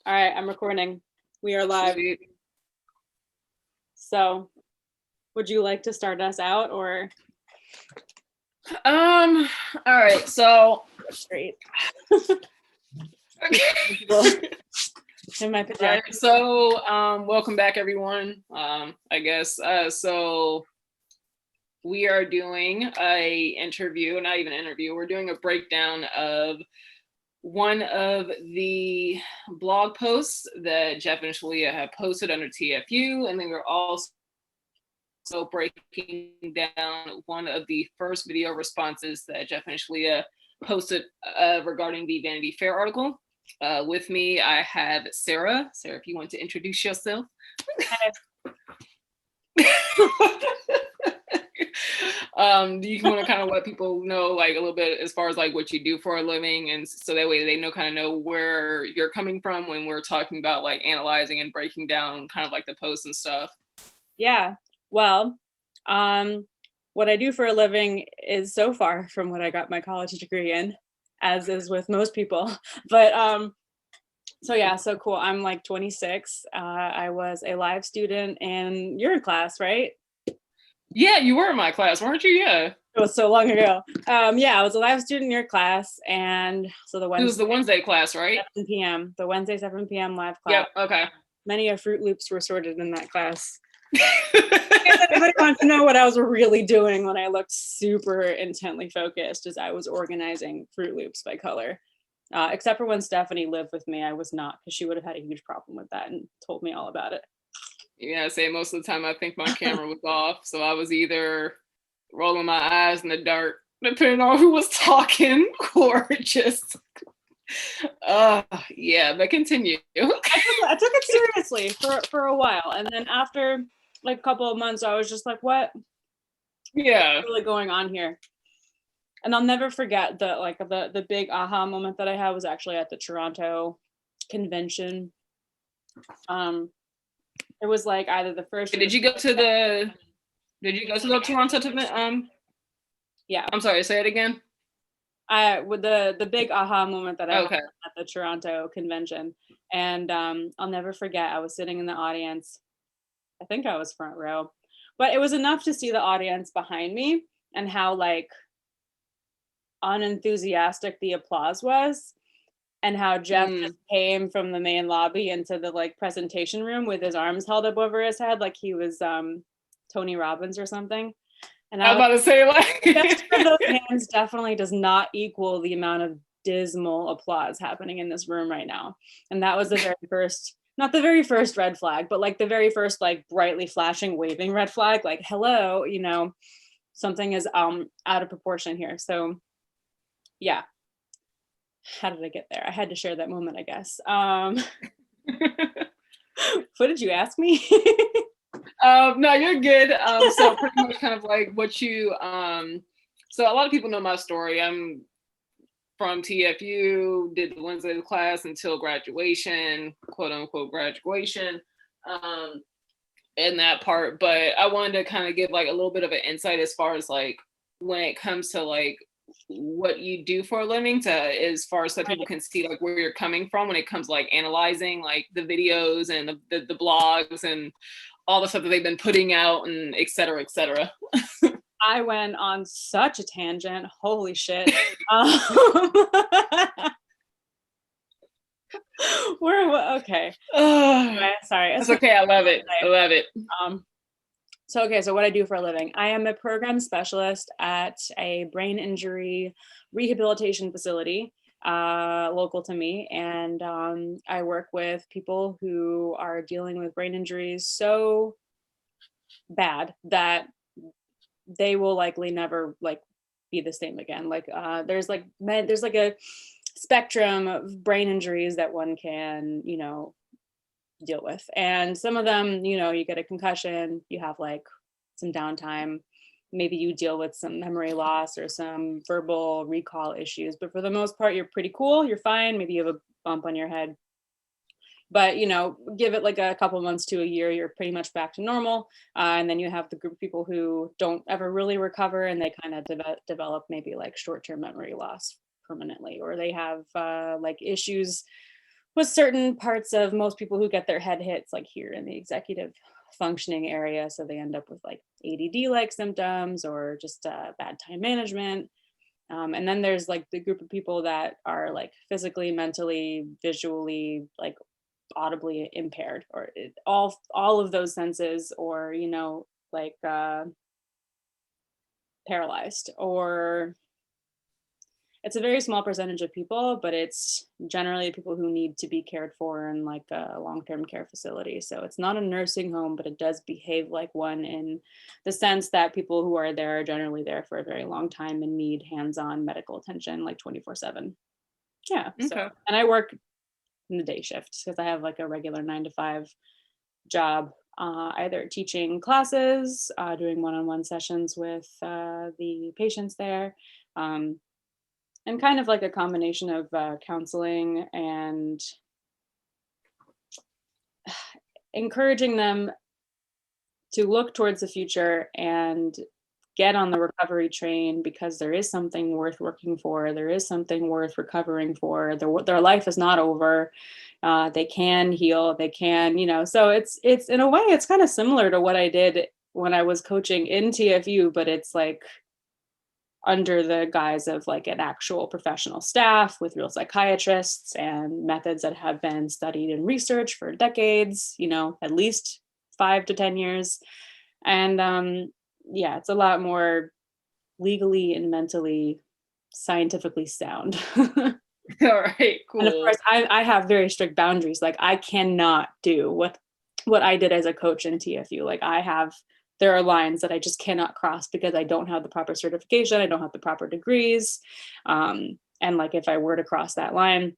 All right, I'm recording. We are live. Sweet. So, would you like to start us out or? All right, so Great. okay. In my All pajamas. right, so welcome back everyone. I guess so we are doing a interview, not even an interview, we're doing a breakdown of one of the blog posts that Jeff and Shaleia have posted under TFU, and then we're also breaking down one of the first video responses that Jeff and Shaleia posted regarding the Vanity Fair article. With me, I have Sarah. Sarah, if you want to introduce yourself. Do you want to kind of let people know like a little bit as far as like what you do for a living, and so that way they know where you're coming from when we're talking about like analyzing and breaking down kind of like the posts and stuff? Yeah. Well, what I do for a living is so far from what I got my college degree in, as is with most people. But so yeah, so cool. I'm like 26. I was a live student in your class, right? Yeah, you were in my class, weren't you? Yeah. It was so long ago. Yeah, I was a live student in your class, and so It was the Wednesday class, right? 7 p.m. The Wednesday 7 p.m. live class. Yep. Okay. Many of Fruit Loops were sorted in that class. If anybody wants to know what I was really doing when I looked super intently focused, is I was organizing Fruit Loops by color. Except for when Stephanie lived with me, I was not, because she would have had a huge problem with that and told me all about it. Yeah, I say most of the time I think my camera was off, so I was either rolling my eyes in the dark, depending on who was talking, or just yeah, but continue. I took it seriously for a while, and then after like a couple of months I was just like, what? Yeah. What's really going on here? And I'll never forget the big aha moment that I had was actually at the Toronto convention. It was like either the first. Did you go to the Toronto Yeah. I'm sorry, say it again. With the big aha moment that I Okay. had at the Toronto convention, and I'll never forget. I was sitting in the audience. I think I was front row, but it was enough to see the audience behind me and how like unenthusiastic the applause was, and how Jeff just came from the main lobby into the like presentation room with his arms held up over his head like he was Tony Robbins or something. And I was about to say like for those hands definitely does not equal the amount of dismal applause happening in this room right now. And that was the very first, not the very first red flag, but like the very first like brightly flashing waving red flag, like hello, you know, something is out of proportion here. So yeah. How did I get there? I had to share that moment, I guess. What did you ask me? No, you're good. So pretty much kind of like what you so a lot of people know my story. I'm from TFU, did the Wednesday class until graduation, quote unquote graduation, in that part. But I wanted to kind of give like a little bit of an insight as far as like when it comes to like what you do for a living, to as far as so people can see like where you're coming from when it comes to like analyzing like the videos and the blogs and all the stuff that they've been putting out and et cetera, et cetera. I went on such a tangent. Holy shit. Okay. Sorry. It's okay. I love it. I love it. So what I do for a living. I am a program specialist at a brain injury rehabilitation facility local to me. And I work with people who are dealing with brain injuries so bad that they will likely never like be the same again. Like there's like a spectrum of brain injuries that one can, you know, deal with. And some of them, you know, you get a concussion, you have like some downtime, maybe you deal with some memory loss or some verbal recall issues, but for the most part, you're pretty cool, you're fine. Maybe you have a bump on your head, but you know, give it like a couple months to a year, you're pretty much back to normal. And then you have the group of people who don't ever really recover, and they kind of develop maybe like short-term memory loss permanently, or they have like issues with certain parts of most people who get their head hits, like here in the executive functioning area. So they end up with like ADD-like symptoms or just bad time management. And then there's like the group of people that are like physically, mentally, visually, like audibly impaired, or all of those senses, or like paralyzed, or it's a very small percentage of people, but it's generally people who need to be cared for in like a long-term care facility. So it's not a nursing home, but it does behave like one in the sense that people who are there are generally there for a very long time and need hands-on medical attention like 24/7. Yeah. So, Okay. and I work in the day shift because I have like a regular 9 to 5 job, either teaching classes, doing one-on-one sessions with the patients there, and kind of like a combination of counseling and encouraging them to look towards the future and get on the recovery train, because there is something worth working for. There is something worth recovering for. Their life is not over. They can heal. They can, so it's in a way, it's kind of similar to what I did when I was coaching in TFU, but it's like under the guise of like an actual professional staff with real psychiatrists and methods that have been studied and researched for decades, at least 5 to 10 years. And yeah, it's a lot more legally and mentally scientifically sound. All right, cool. And of course, I have very strict boundaries. Like I cannot do what I did as a coach in TFU. Like there are lines that I just cannot cross because I don't have the proper certification. I don't have the proper degrees. And like if I were to cross that line,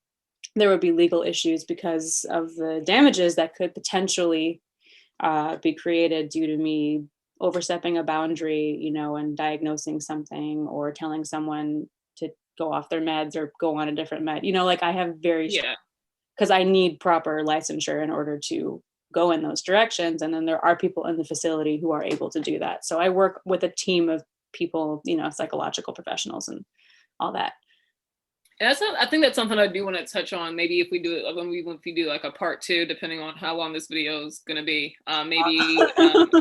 there would be legal issues because of the damages that could potentially be created due to me overstepping a boundary, and diagnosing something or telling someone to go off their meds or go on a different med. Like I have because I need proper licensure in order to go in those directions. And then there are people in the facility who are able to do that. So I work with a team of people, psychological professionals and all that. And I think that's something I do want to touch on. Maybe if we do like a part 2, depending on how long this video is going to be, maybe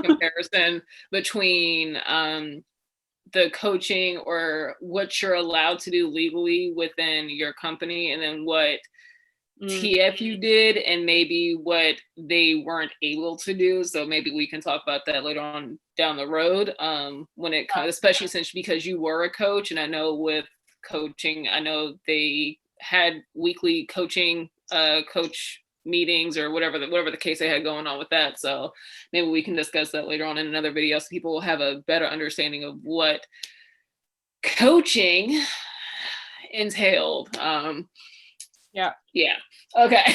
comparison between the coaching or what you're allowed to do legally within your company, and then what TFU did, and maybe what they weren't able to do. So maybe we can talk about that later on down the road. When it comes, especially because you were a coach, and I know with coaching, I know they had weekly coach meetings or whatever the case they had going on with that. So maybe we can discuss that later on in another video, so people will have a better understanding of what coaching entailed. Yeah. Okay.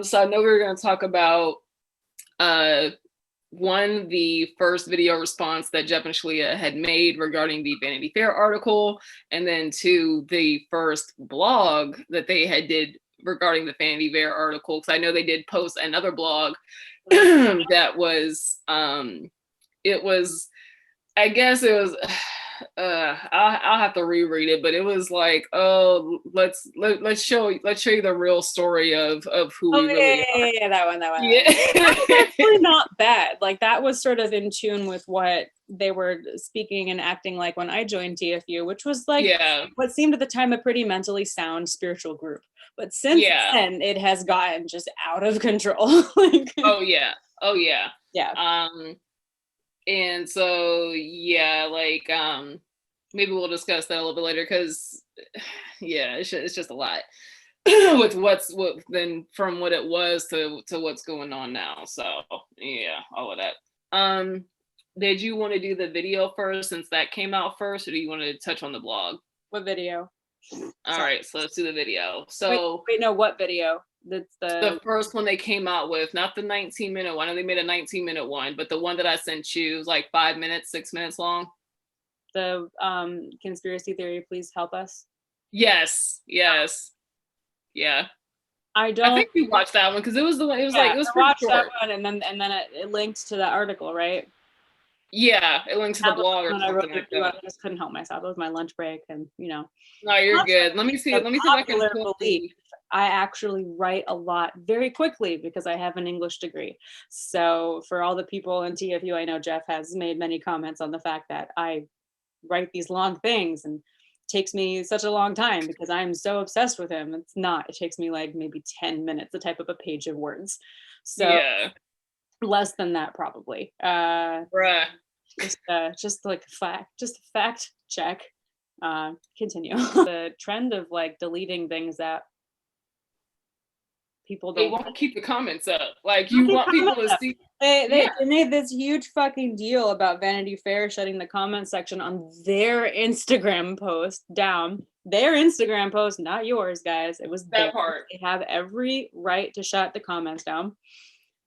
So I know we were going to talk about the first video response that Jeff and Shaleia had made regarding the Vanity Fair article, and then 2, the first blog that they had did regarding the Vanity Fair article, because I know they did post another blog that was I guess it was I'll have to reread it, but it was like, oh, let's show you the real story of who we really are. Yeah, that one. Yeah. That was actually not bad. Like that was sort of in tune with what they were speaking and acting like when I joined TFU, which was like what seemed at the time a pretty mentally sound spiritual group. But since then, it has gotten just out of control. Oh yeah. Yeah. And so like maybe we'll discuss that a little bit later, because it's just a lot with then from what it was to what's going on now. So yeah, all of that. Did you want to do the video first, since that came out first, or do you want to touch on the blog? What video? All right, so let's do the video. So wait, no, what video? That's the first one they came out with, not the 19-minute one. They made a 19-minute one, but the one that I sent you was like 5 minutes, 6 minutes long. The conspiracy theory, please help us. Yes. Yeah. I think we watched that one because it was the one. It was like, it was pretty short. That one, and then it linked to the article, right? Yeah, it links to the blog or I wrote something like I that. just couldn't help myself. It was my lunch break, and No, you're good. Let me see. Let me see if I can popular put belief, I actually write a lot very quickly because I have an English degree. So for all the people in TFU, I know Jeff has made many comments on the fact that I write these long things and takes me such a long time because I'm so obsessed with him. It's not. It takes me like maybe 10 minutes to type up a page of words. So yeah, less than that probably. bruh. Just like just a fact check. Continue. The trend of like deleting things that people They don't won't keep the comments up. Like don't you keep want people to comments up. see. They Yeah, made this huge fucking deal about Vanity Fair shutting the comment section on their Instagram post down. Their Instagram post, not yours, guys. It was that theirs. part. They have every right to shut the comments down.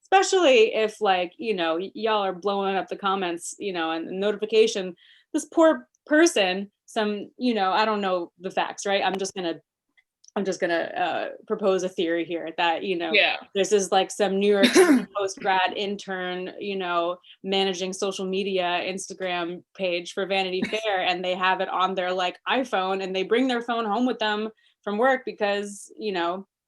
Especially if like, y'all are blowing up the comments, and the notification, this poor person, some, I don't know the facts, right? I'm just gonna propose a theory here that Yeah, this is like some New York City post grad intern, managing social media Instagram page for Vanity Fair, and they have it on their like iPhone, and they bring their phone home with them from work because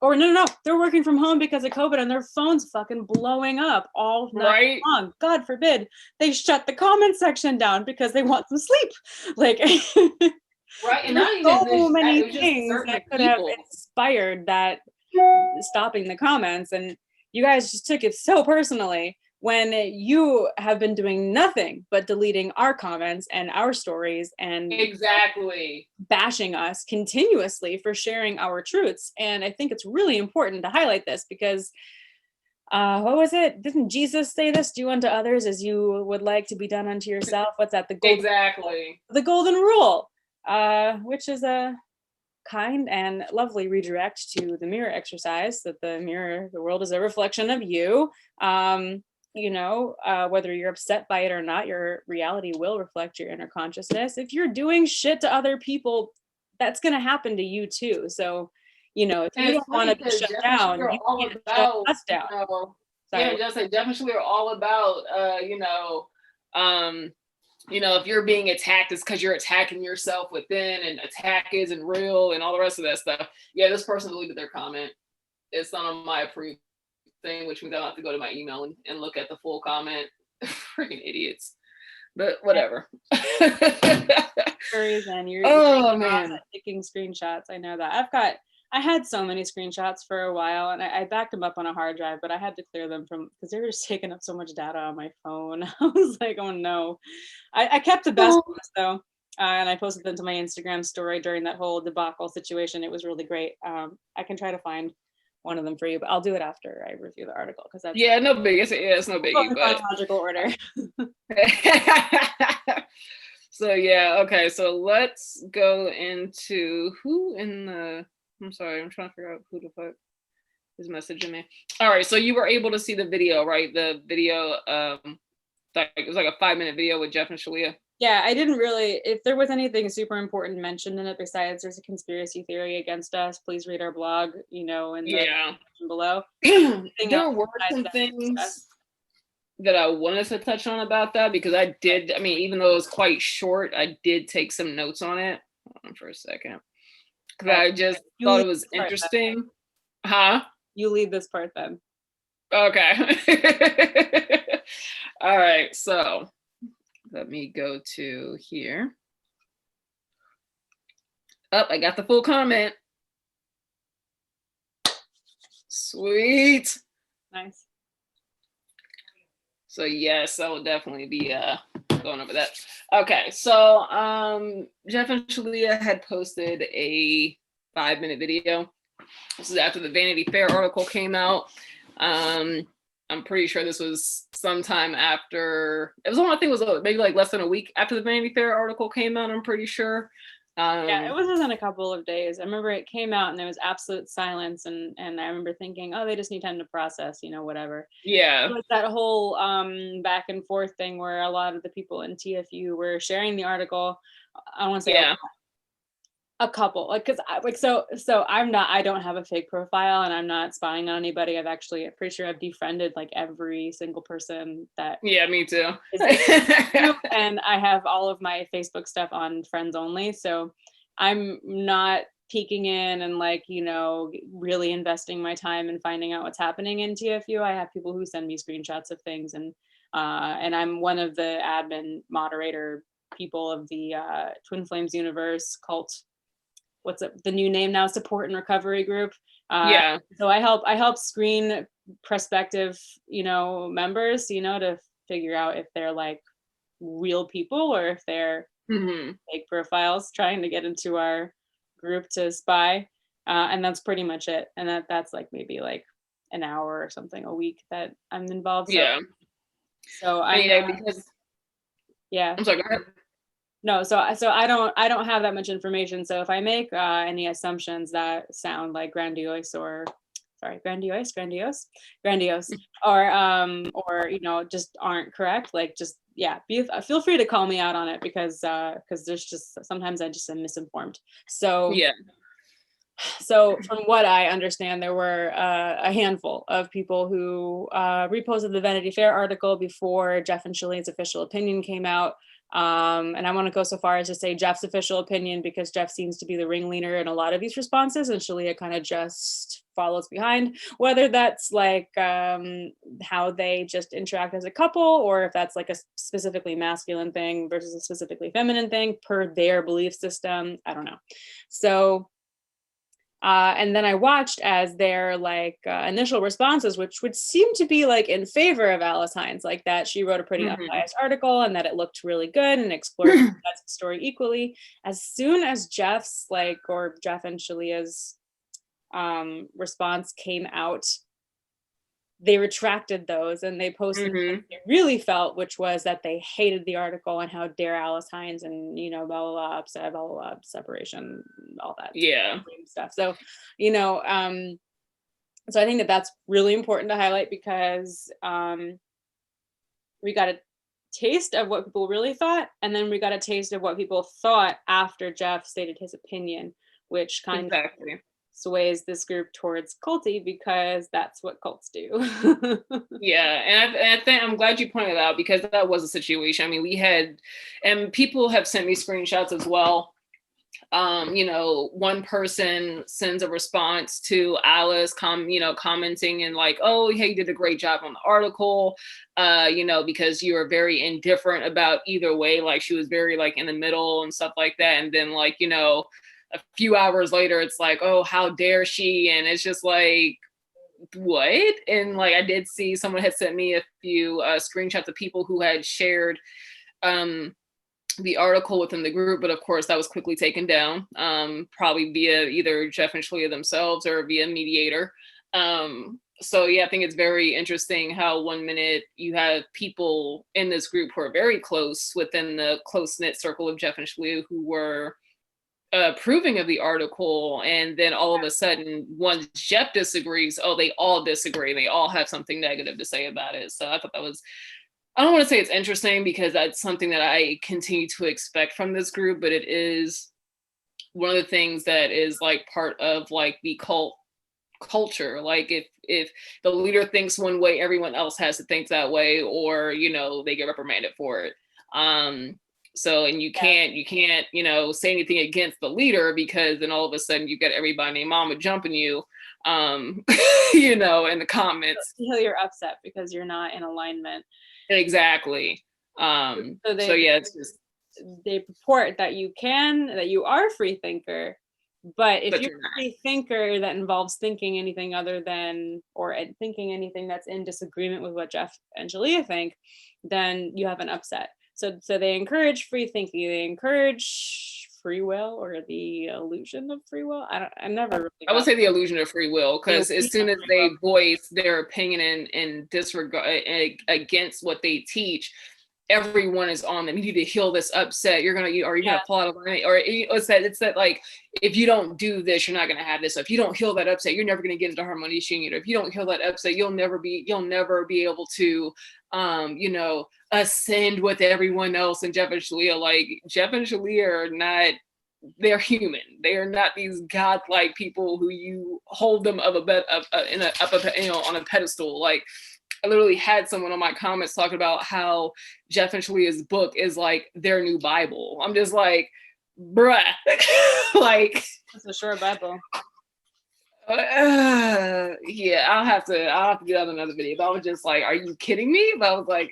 or no, they're working from home because of COVID, and their phone's fucking blowing up all night right. long. God forbid they shut the comment section down because they want some sleep, like. Right, and There's not even so this, many it was just things certain that could have people. inspired that stopping the comments, and you guys just took it so personally when you have been doing nothing but deleting our comments and our stories and Exactly. bashing us continuously for sharing our truths. And I think it's really important to highlight this because what was it? Didn't Jesus say this? Do unto others as you would like to be done unto yourself. What's that? Exactly. The golden rule, which is a kind and lovely redirect to the mirror exercise, that the world is a reflection of you. Whether you're upset by it or not, your reality will reflect your inner consciousness. If you're doing shit to other people, that's going to happen to you too. So if And you it's don't want funny to be because shut Jeff and down, Shaleia are you all can't shut about, us down. yeah, Sorry. just like Jeff and Shaleia are all about, if you're being attacked, it's because you're attacking yourself within, and attack isn't real, and all the rest of that stuff. Yeah, this person deleted their comment. It's not on my approved thing, which means I'll have to go to my email and look at the full comment. Freaking idiots. But whatever. And you're Oh man. taking screenshots. I know that. I had so many screenshots for a while, and I backed them up on a hard drive, but I had to clear them because they were just taking up so much data on my phone. I was like, oh no. I kept the best ones though, and I posted them to my Instagram story during that whole debacle situation. It was really great. I can try to find one of them for you, but I'll do it after I review the article because that's no biggie. It's no biggie, in chronological order. So yeah, okay. So let's go into I'm sorry, I'm trying to figure out who the fuck is messaging me. All right, so you were able to see the video, right? The video, it was like a 5-minute video with Jeff and Shaleia. Yeah, I didn't really, if there was anything super important mentioned in it besides there's a conspiracy theory against us, please read our blog, in the description below. There were some things that I wanted to touch on about that because even though it was quite short, I did take some notes on it. Hold on for a second. Because I just thought it was interesting. Huh? You lead this part then. Okay. All right, so let me go to here. I got the full comment. Sweet. Nice. So yes, I will definitely be going over that. Okay, so Jeff and Shaleia had posted a 5-minute video. This is after the Vanity Fair article came out. I'm pretty sure this was sometime after. It was I think it was maybe like less than a week after the Vanity Fair article came out. I'm pretty sure. Yeah, it was within a couple of days. I remember it came out and there was absolute silence, and I remember thinking, oh, they just need time to process, whatever. Yeah. But that whole back and forth thing where a lot of the people in TFU were sharing the article. I don't want to say A couple, like, cause I don't have a fake profile and I'm not spying on anybody. I'm pretty sure I've defriended like every single person that Yeah, me too. is and I have all of my Facebook stuff on friends only. So I'm not peeking in and like, really investing my time and finding out what's happening in TFU. I have people who send me screenshots of things and I'm one of the admin moderator people of the Twin Flames Universe cult. What's up? The new name now, Support and Recovery Group. Yeah. So I help screen prospective, members, to figure out if they're like real people or if they're fake profiles trying to get into our group to spy. And that's pretty much it. And that's like maybe like an hour or something a week that I'm involved. Yeah. So I yeah, because yeah. I'm sorry, go ahead. No, so I don't have that much information. So if I make any assumptions that sound like grandiose, or just aren't correct, like just feel free to call me out on it because there's just sometimes I just am misinformed. So Yeah. So from what I understand, there were a handful of people who reposted the Vanity Fair article before Jeff and Shaleia's official opinion came out. And I want to go so far as to say Jeff's official opinion because Jeff seems to be the ringleader in a lot of these responses and Shaleia kind of just follows behind, whether that's like how they just interact as a couple or if that's like a specifically masculine thing versus a specifically feminine thing per their belief system. I don't know. So and then I watched as their like initial responses, which would seem to be like in favor of Alice Hines, like that she wrote a pretty unbiased article and that it looked really good and explored the story equally. As soon as Jeff and Shalea's response came out, they retracted those and they posted what they really felt, which was that they hated the article and how dare Alice Hines and blah blah blah, upset, blah blah blah, separation, all that stuff. So so I think that that's really important to highlight because we got a taste of what people really thought and then we got a taste of what people thought after Jeff stated his opinion, which kind of sways this group towards culty because that's what cults do. Yeah, and I think I'm glad you pointed out because that was a situation. I mean, we had, and people have sent me screenshots as well. One person sends a response to Alice, commenting and like, oh, hey, you did a great job on the article, because you were very indifferent about either way. Like she was very like in the middle and stuff like that. And then like, a few hours later, it's like, oh, how dare she? And it's just like, what? And like, I did see someone had sent me a few screenshots of people who had shared the article within the group, but of course that was quickly taken down, probably via either Jeff and Shaleia themselves or via mediator. So yeah, I think it's very interesting how 1 minute you have people in this group who are very close within the close-knit circle of Jeff and Shaleia who were approving of the article, and then all of a sudden once Jeff disagrees, oh, they all disagree, they all have something negative to say about it. So I thought that was, I don't want to say it's interesting because that's something that I continue to expect from this group, but it is one of the things that is like part of like the cult culture. Like if the leader thinks one way, everyone else has to think that way, or they get reprimanded for it. So, and you can't, say anything against the leader because then all of a sudden you get everybody named Mama jumping you, in the comments. You're upset because you're not in alignment. Exactly. It's just, they purport that you are a free thinker, but if you're a free thinker that involves thinking anything other than, or thinking anything that's in disagreement with what Jeff and Shaleia think, then you have an upset. So they encourage free thinking. They encourage free will or the illusion of free will. I would say the illusion of free will, because as soon as they voice their opinion and disregard against what they teach, everyone is on them. You need to heal this upset. You're gonna fall out of line, or it's that like, if you don't do this, you're not gonna have this. So if you don't heal that upset, you're never gonna get into harmonization. If you don't heal that upset, you'll never be able to ascend with everyone else. And Jeff and Shaleia are not they're human. They are not these godlike people who you hold them on a pedestal. Like, I literally had someone on my comments talking about how Jeff and Shaleia's book is like their new Bible. I'm just like, bruh, like, That's a short Bible. Yeah, I'll have to do that in another video. But I was just like, are you kidding me? But I was like,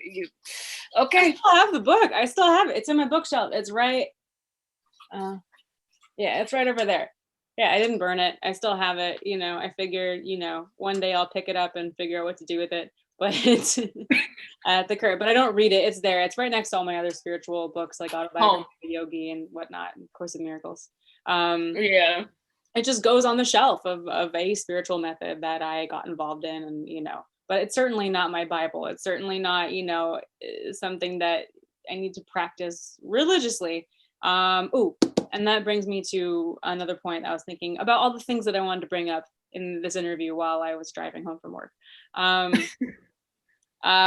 okay. I still have the book. I still have it. It's in my bookshelf. It's right. Yeah, it's right over there. Yeah, I didn't burn it. I still have it. You know, I figured, you know, one day I'll pick it up and figure out what to do with it. But it's at the current. But I don't read it. It's there. It's right next to all my other spiritual books, like Autobiography, Yogi, and whatnot, and Course of Miracles. Yeah. It just goes on the shelf of a spiritual method that I got involved in, and you know, but it's certainly not my Bible. It's certainly not, you know, something that I need to practice religiously. And that brings me to another point. I was thinking about all the things that I wanted to bring up in this interview while I was driving home from work.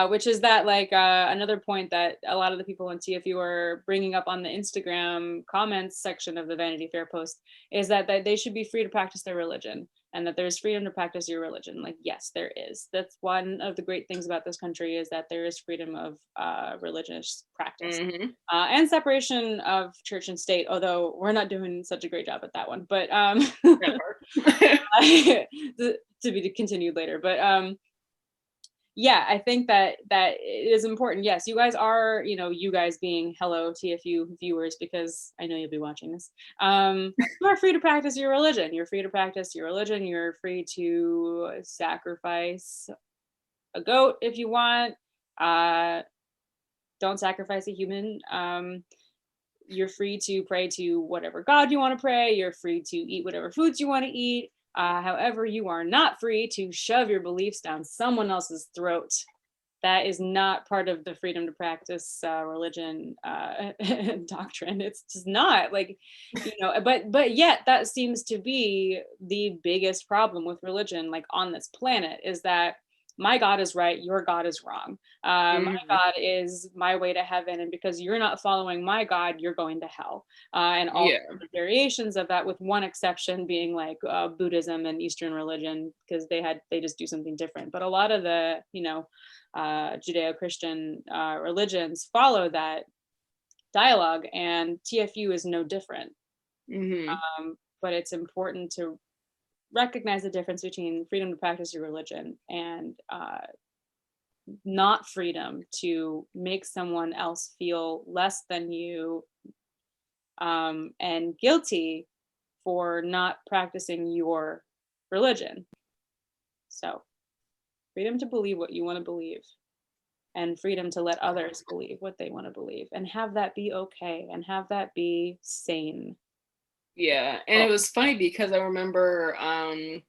Which is that, like, another point that a lot of the people in TFU are bringing up on the Instagram comments section of the Vanity Fair post is that they should be free to practice their religion, and that there's freedom to practice your religion. Like, yes, there is. That's one of the great things about this country, is that there is freedom of religious practice, and separation of church and state, although we're not doing such a great job at that one. But to be continued later. But yeah, I think that it is important. Yes, you guys are, you know, you guys being hello TFU viewers, because I know you'll be watching this. You are free to practice your religion. You're free to practice your religion. You're free to sacrifice a goat if you want. Don't sacrifice a human. You're free to pray to whatever God you want to pray. You're free to eat whatever foods you want to eat. However, you are not free to shove your beliefs down someone else's throat. That is not part of the freedom to practice religion doctrine. It's just not, like, you know, but yet that seems to be the biggest problem with religion, like, on this planet, is that my God is right, your God is wrong. My God is my way to heaven, and because you're not following my God, you're going to hell. And all the variations of that, with one exception being like Buddhism and Eastern religion, because they just do something different. But a lot of the, you know, Judeo-Christian religions follow that dialogue, and TFU is no different. But it's important to recognize the difference between freedom to practice your religion and not freedom to make someone else feel less than you and guilty for not practicing your religion. So freedom to believe what you want to believe, and freedom to let others believe what they want to believe, and have that be okay, and have that be sane. Yeah, and it was funny because I remember, I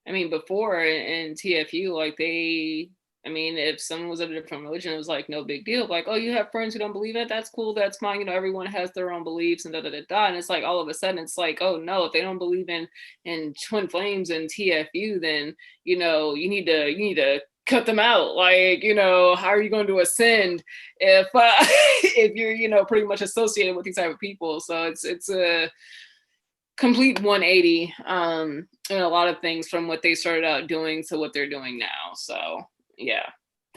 mean, before in TFU, like if someone was of a different religion, it was like no big deal. Like, oh, you have friends who don't believe it? That's cool, that's fine. You know, everyone has their own beliefs and da. And it's like all of a sudden, it's like, oh no, if they don't believe in twin flames and TFU, then you know you need to cut them out. Like, you know, how are you going to ascend if if you're, you know, pretty much associated with these type of people? So it's a complete 180 in a lot of things from what they started out doing to what they're doing now. So yeah,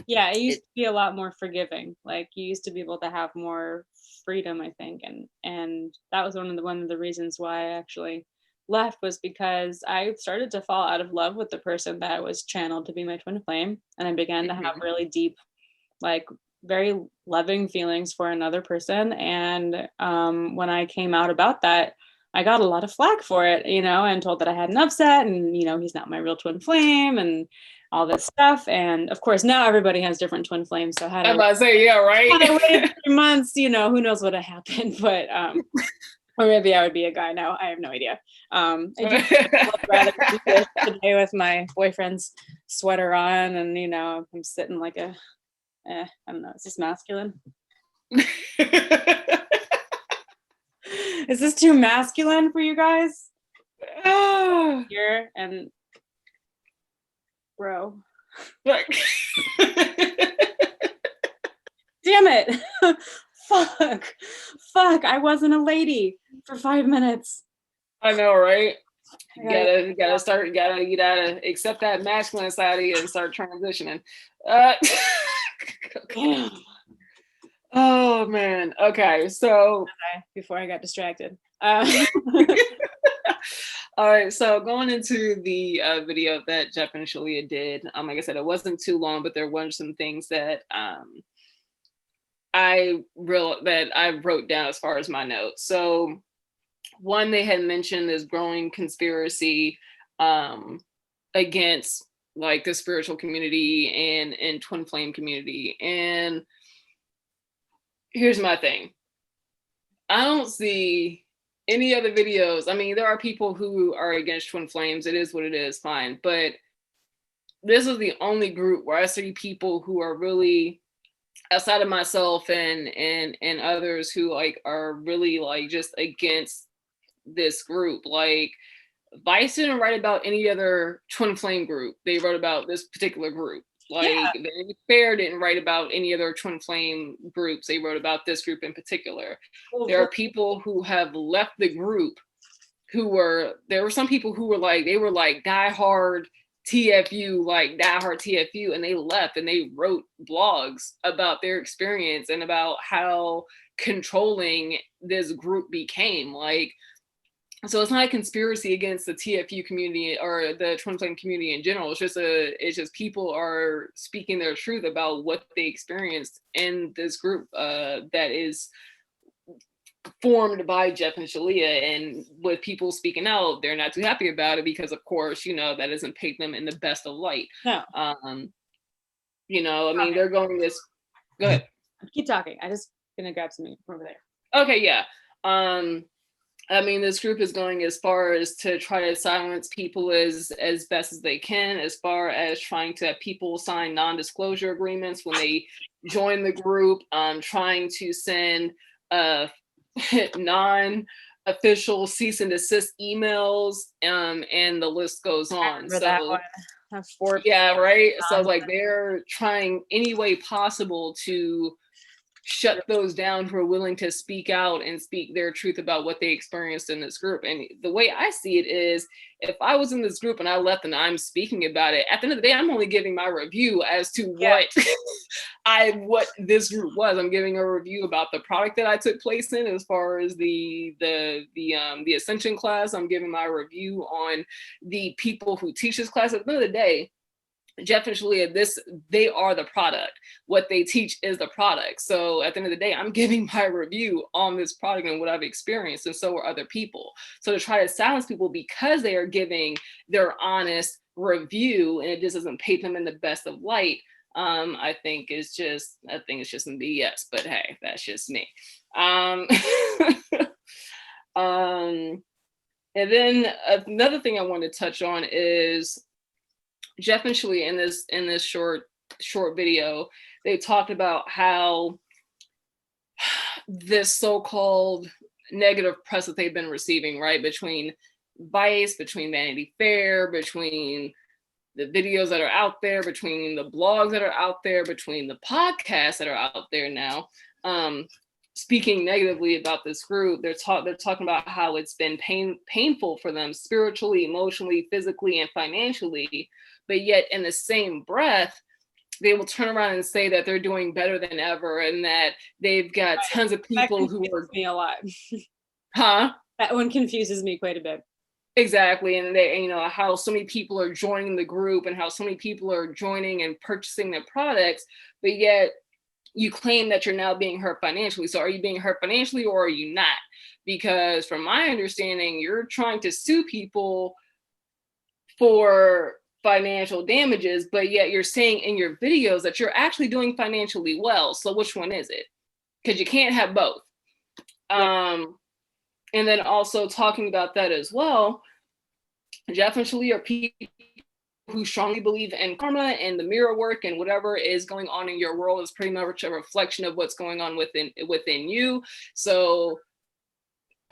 it used to be a lot more forgiving. Like, you used to be able to have more freedom, I think, and that was one of the reasons why I actually left, was because I started to fall out of love with the person that was channeled to be my twin flame, and I began to have really deep, like, very loving feelings for another person. And when I came out about that, I got a lot of flack for it, you know, and told that I had an upset, and, you know, he's not my real twin flame, and all this stuff. And of course, now everybody has different twin flames. So I'm about to say, yeah, right. Had I waited 3 months, you know, who knows what had happened, but or maybe I would be a guy now. I have no idea. I would rather do this today with my boyfriend's sweater on, and, you know, I'm sitting like I don't know. Is this masculine? Is this too masculine for you guys? Here and bro. Damn it. Fuck. I wasn't a lady. for 5 minutes. I know, right? I You gotta accept that masculine side of you and start transitioning. Damn. Oh man. Okay, so Before I got distracted. all right, so going into the video that Jeff and Shaleia did, like I said, it wasn't too long, but there were some things that I wrote down as far as my notes. So one, they had mentioned this growing conspiracy against like the spiritual community and twin flame community. And here's my thing. I don't see any other videos. I mean, there are people who are against twin flames. It is what it is, fine. But this is the only group where I see people who are really outside of myself and others who like are really like just against this group. Like Vice didn't write about any other twin flame group. They wrote about this particular group. Like Vanity Fair didn't write about any other twin flame groups. They wrote about this group in particular. There are people who have left the group there were some people who were like, they were like diehard TFU, like diehard TFU, and they left and they wrote blogs about their experience and about how controlling this group became. Like, so it's not a conspiracy against the TFU community or the twin flame community in general. It's just people are speaking their truth about what they experienced in this group that is formed by Jeff and Shaleia. And with people speaking out, they're not too happy about it because, of course, that doesn't paint them in the best of light. No. I mean, they're going this. Go ahead. Keep talking. I just gonna grab something from over there. Okay, yeah. I mean, this group is going as far as to try to silence people as best as they can, as far as trying to have people sign non-disclosure agreements when they join the group, trying to send non-official cease and desist emails, and the list goes on. So that one. Yeah, right. So like they're trying any way possible to shut those down who are willing to speak out and speak their truth about what they experienced in this group. And the way I see it is, if I was in this group and I left and I'm speaking about it, at the end of the day, I'm only giving my review as to what this group was. I'm giving a review about the product that I took place in, as far as the Ascension class. I'm giving my review on the people who teach this class. At the end of the day, Jeff and Shaleia, they are the product. What they teach is the product. So at the end of the day, I'm giving my review on this product and what I've experienced, and so are other people. So to try to silence people because they are giving their honest review and it just doesn't paint them in the best of light, I think it's just some BS. But hey, that's just me. And then another thing I want to touch on is Jeff and Shaleia in this short video, they talked about how this so-called negative press that they've been receiving, right, between Vice, between Vanity Fair, between the videos that are out there, between the blogs that are out there, between the podcasts that are out there now, speaking negatively about this group. They're talking about how it's been painful for them spiritually, emotionally, physically, and financially. But yet in the same breath, they will turn around and say that they're doing better than ever and that they've got tons of people who are me a lot. Huh? That one confuses me quite a bit. Exactly. And they, how so many people are joining the group and how so many people are joining and purchasing their products, but yet you claim that you're now being hurt financially. So are you being hurt financially or are you not? Because from my understanding, you're trying to sue people for financial damages, but yet you're saying in your videos that you're actually doing financially well. So which one is it? Because you can't have both. Yeah. And then also talking about that as well, Jeff and Shaleia are people who strongly believe in karma and the mirror work, and whatever is going on in your world is pretty much a reflection of what's going on within you. So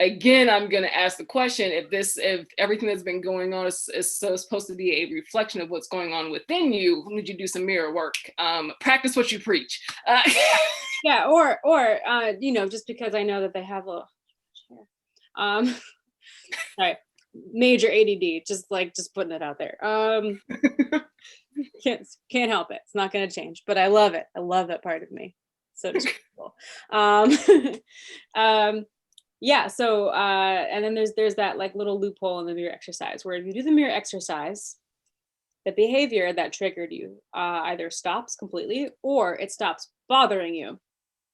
again, I'm going to ask the question, if everything that's been going on is supposed to be a reflection of what's going on within you, would you do some mirror work? Practice what you preach. Yeah, or just because I know that they have a All right, major ADD, just putting it out there. Can't help it. It's not going to change, but I love it. I love that part of me. So cool. Yeah. So, and then there's that like little loophole in the mirror exercise where if you do the mirror exercise, the behavior that triggered you either stops completely or it stops bothering you.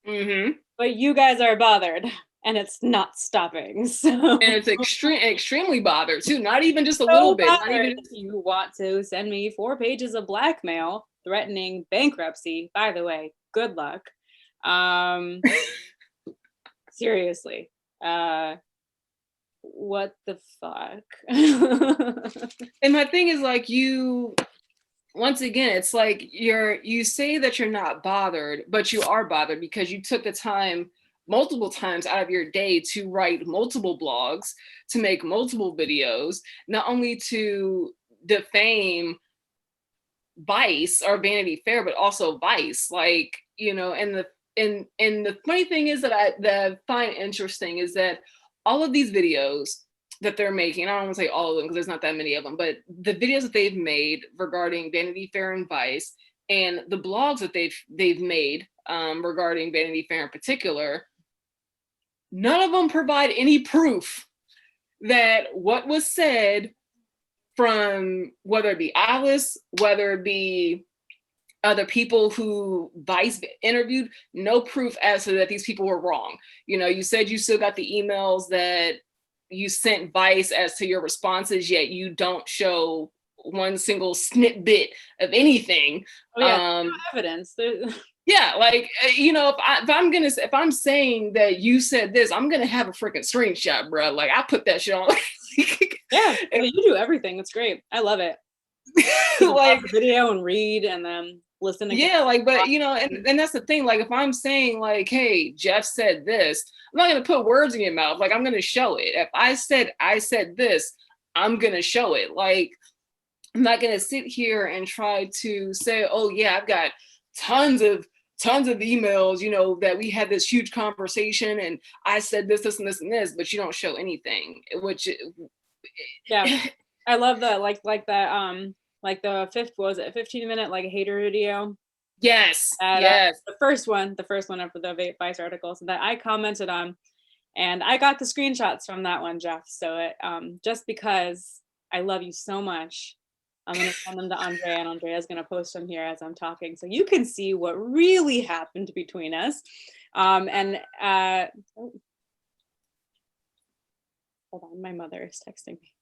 Mm-hmm. But you guys are bothered and it's not stopping. So And it's extremely bothered too. Not even just a so little bit. Not bothered even. if you want to send me 4 pages of blackmail threatening bankruptcy. By the way, good luck. Seriously. What the fuck? And my thing is like once again, it's like you say that you're not bothered, but you are bothered because you took the time multiple times out of your day to write multiple blogs, to make multiple videos, not only to defame Vice or Vanity Fair, but also Vice. Like, and the funny thing is that I find interesting is that all of these videos that they're making, I don't want to say all of them because there's not that many of them, but the videos that they've made regarding Vanity Fair and Vice, and the blogs that they've made regarding Vanity Fair in particular, none of them provide any proof that what was said from whether it be Alice, whether it be other people who Vice interviewed, no proof as to that these people were wrong. You said you still got the emails that you sent Vice as to your responses, yet you don't show one single snippet of anything. Oh yeah, no evidence. Yeah, like if I'm saying that you said this, I'm gonna have a freaking screenshot, bro. Like I put that shit on. Yeah, you do everything. It's great. I love it. Like video and read and then listen again. Yeah, like, but and that's the thing. Like, if I'm saying like, "Hey, Jeff said this," I'm not gonna put words in your mouth. Like, I'm gonna show it. If I said this, I'm gonna show it. Like, I'm not gonna sit here and try to say, "Oh yeah, I've got tons of emails, that we had this huge conversation and I said this, this, and this, and this," but you don't show anything. Which, yeah, I love that. Like that. Like the 15-minute like hater video. Yes. That, yes. The first one after the Vice articles that I commented on, and I got the screenshots from that one, Jeff. So it just because I love you so much, I'm gonna send them to Andrea, and Andrea's gonna post them here as I'm talking, so you can see what really happened between us. Hold on, my mother is texting me.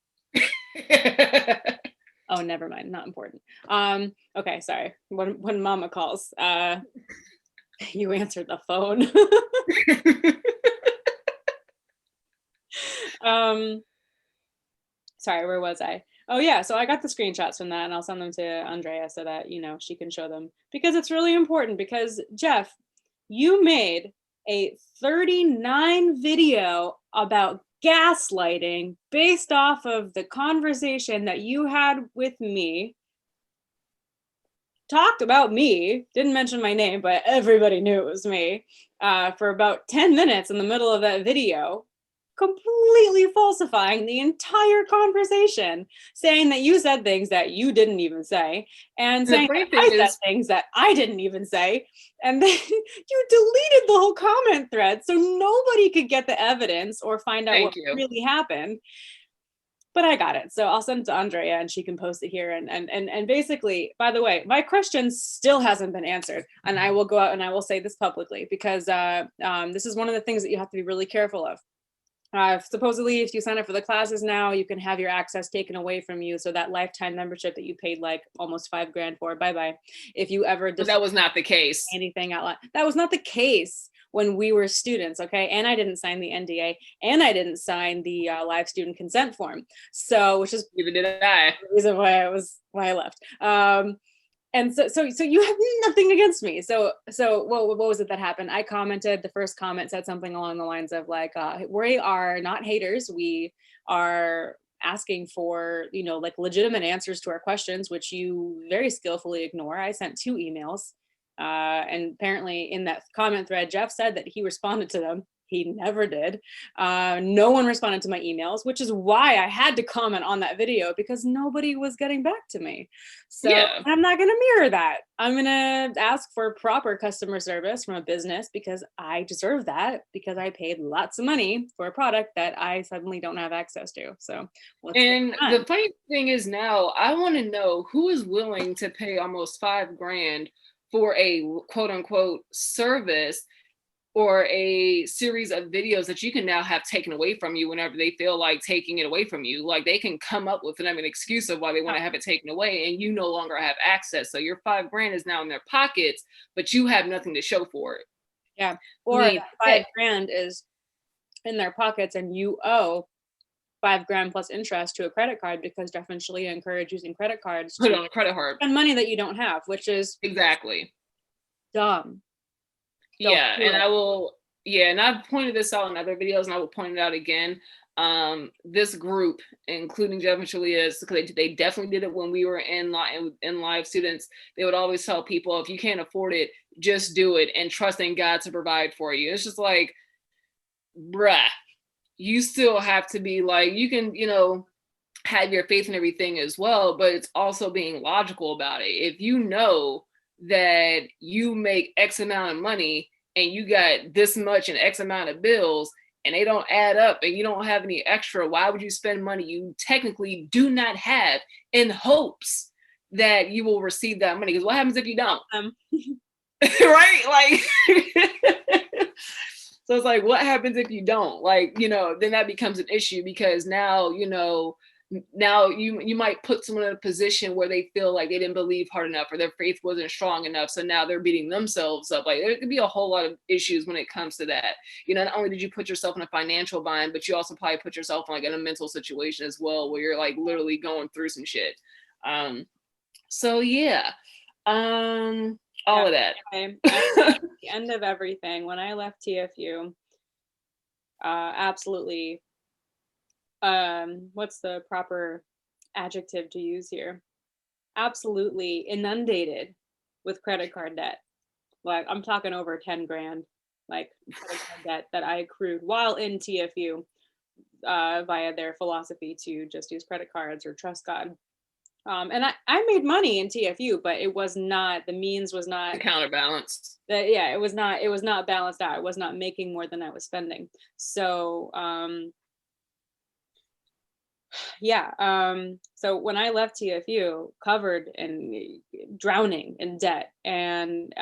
Oh, never mind, not important. Okay, sorry. When mama calls, you answered the phone. Sorry, where was I? Oh yeah, so I got the screenshots from that and I'll send them to Andrea so that, she can show them, because it's really important, because Jeff, you made a 39 video about gaslighting based off of the conversation that you had with me, talked about me, didn't mention my name, but everybody knew it was me, for about 10 minutes in the middle of that video, completely falsifying the entire conversation, saying that you said things that you didn't even say, and saying that I said things that I didn't even say, and then you deleted the whole comment thread so nobody could get the evidence or find out what really happened. But I got it, so I'll send it to Andrea and she can post it here. And basically, by the way, my question still hasn't been answered, and I will go out and I will say this publicly, because this is one of the things that you have to be really careful of. Supposedly, if you sign up for the classes now, you can have your access taken away from you. So that lifetime membership that you paid like almost $5,000 for, bye-bye. If you ever but that was not the case. Anything out loud. That was not the case when we were students, okay? And I didn't sign the NDA, and I didn't sign the live student consent form. So, which is even did I. The reason why I left. And so you have nothing against me. So what was it that happened? I commented, the first comment said something along the lines of like, we are not haters. We are asking for, like legitimate answers to our questions, which you very skillfully ignore. I sent 2 emails. And apparently in that comment thread, Jeff said that he responded to them. He never did. No one responded to my emails, which is why I had to comment on that video, because nobody was getting back to me. So Yeah. I'm not going to mirror that. I'm going to ask for proper customer service from a business, because I deserve that, because I paid lots of money for a product that I suddenly don't have access to. So and the funny thing is, now I want to know who is willing to pay almost $5,000 for a quote unquote service or a series of videos that you can now have taken away from you whenever they feel like taking it away from you. Like, they can come up with an excuse of why they want to have it taken away, and you no longer have access. So your $5,000 is now in their pockets, but you have nothing to show for it. Yeah. Or $5,000 is in their pockets and you owe $5,000 plus interest to a credit card, because Jeff and Shaleia encourage using credit cards Put it on a credit card. Spend money that you don't have, which is exactly dumb. Yeah, and I will, yeah, and I've pointed this out in other videos, and I will point it out again. This group, including Jeff and Shaleia, because they definitely did it when we were in live students. They would always tell people, if you can't afford it, just do it and trust in God to provide for you. It's just like, bruh, you still have to be like, you can, have your faith and everything as well, but it's also being logical about it. If you know that you make X amount of money and you got this much in X amount of bills and they don't add up and you don't have any extra, why would you spend money you technically do not have in hopes that you will receive that money? Because what happens if you don't? Right? Like, so it's like, what happens if you don't? Like, then that becomes an issue, because now, now you might put someone in a position where they feel like they didn't believe hard enough, or their faith wasn't strong enough. So now they're beating themselves up. Like, there could be a whole lot of issues when it comes to that. Not only did you put yourself in a financial bind, but you also probably put yourself in like in a mental situation as well, where you're like literally going through some shit. So yeah, all of that. At the end of everything, when I left TFU, absolutely. What's the proper adjective to use here? Absolutely inundated with credit card debt. Like, I'm talking over 10 grand, like credit card debt that I accrued while in TFU, via their philosophy to just use credit cards or trust God. And I made money in TFU, but it was not, the means was not counterbalanced. It was not balanced out. I was not making more than I was spending. So, so when I left TFU, covered and drowning in debt, and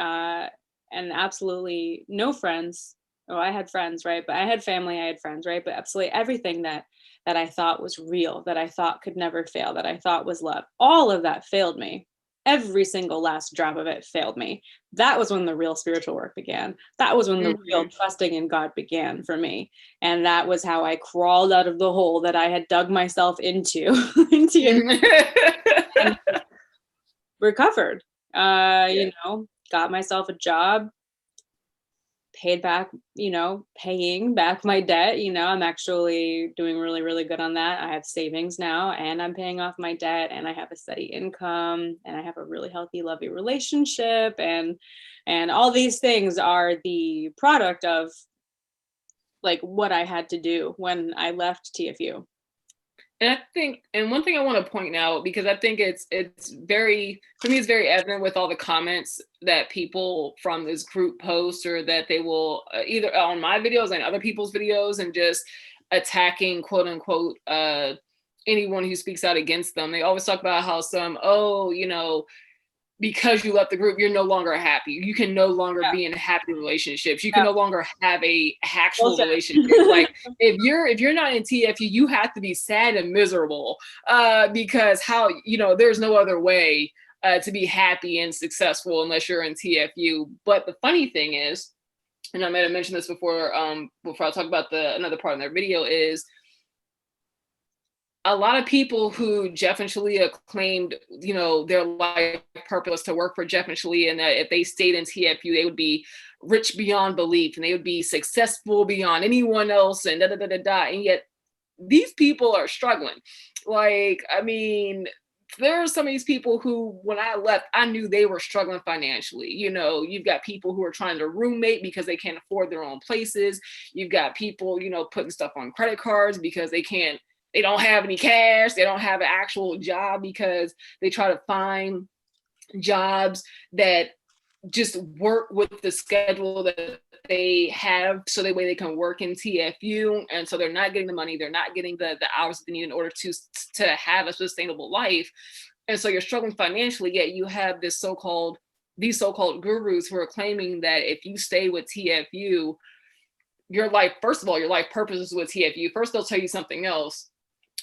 absolutely no friends. Oh, I had friends, right? But I had family, I had friends, right? But absolutely everything that I thought was real, that I thought could never fail, that I thought was love, all of that failed me. Every single last drop of it failed me. That was when the real spiritual work began. That was when the real trusting in God began for me. And that was how I crawled out of the hole that I had dug myself into, and recovered. Got myself a job, paid back, paying back my debt. I'm actually doing really, really good on that. I have savings now, and I'm paying off my debt, and I have a steady income, and I have a really healthy, lovely relationship, and all these things are the product of like what I had to do when I left TFU. And I think, and one thing I want to point out, because I think it's very, for me, it's very evident with all the comments that people from this group post, or that they will either on my videos and other people's videos, and just attacking, quote unquote, anyone who speaks out against them. They always talk about how because you left the group, you're no longer happy. You can no longer be in happy relationships. You can no longer have a actual relationship. Like, if you're not in TFU, you have to be sad and miserable, because there's no other way to be happy and successful unless you're in TFU. But the funny thing is, and I might have mentioned this before I talk about another part in their video, is a lot of people who Jeff and Shaleia claimed, their life purpose to work for Jeff and Shaleia, and that if they stayed in TFU, they would be rich beyond belief, and they would be successful beyond anyone else, and And yet these people are struggling. Like, I mean, there are some of these people who, when I left, I knew they were struggling financially. You know, you've got people who are trying to roommate because they can't afford their own places. You've got people, you know, putting stuff on credit cards because they don't have any cash. They don't have an actual job because they try to find jobs that just work with the schedule that they have, so that way they can work in TFU. And so they're not getting the money, they're not getting the hours that they need in order to have a sustainable life. And so you're struggling financially, yet you have these so-called gurus who are claiming that if you stay with TFU, your life, first of all, your life purpose is with TFU. First they'll tell you something else.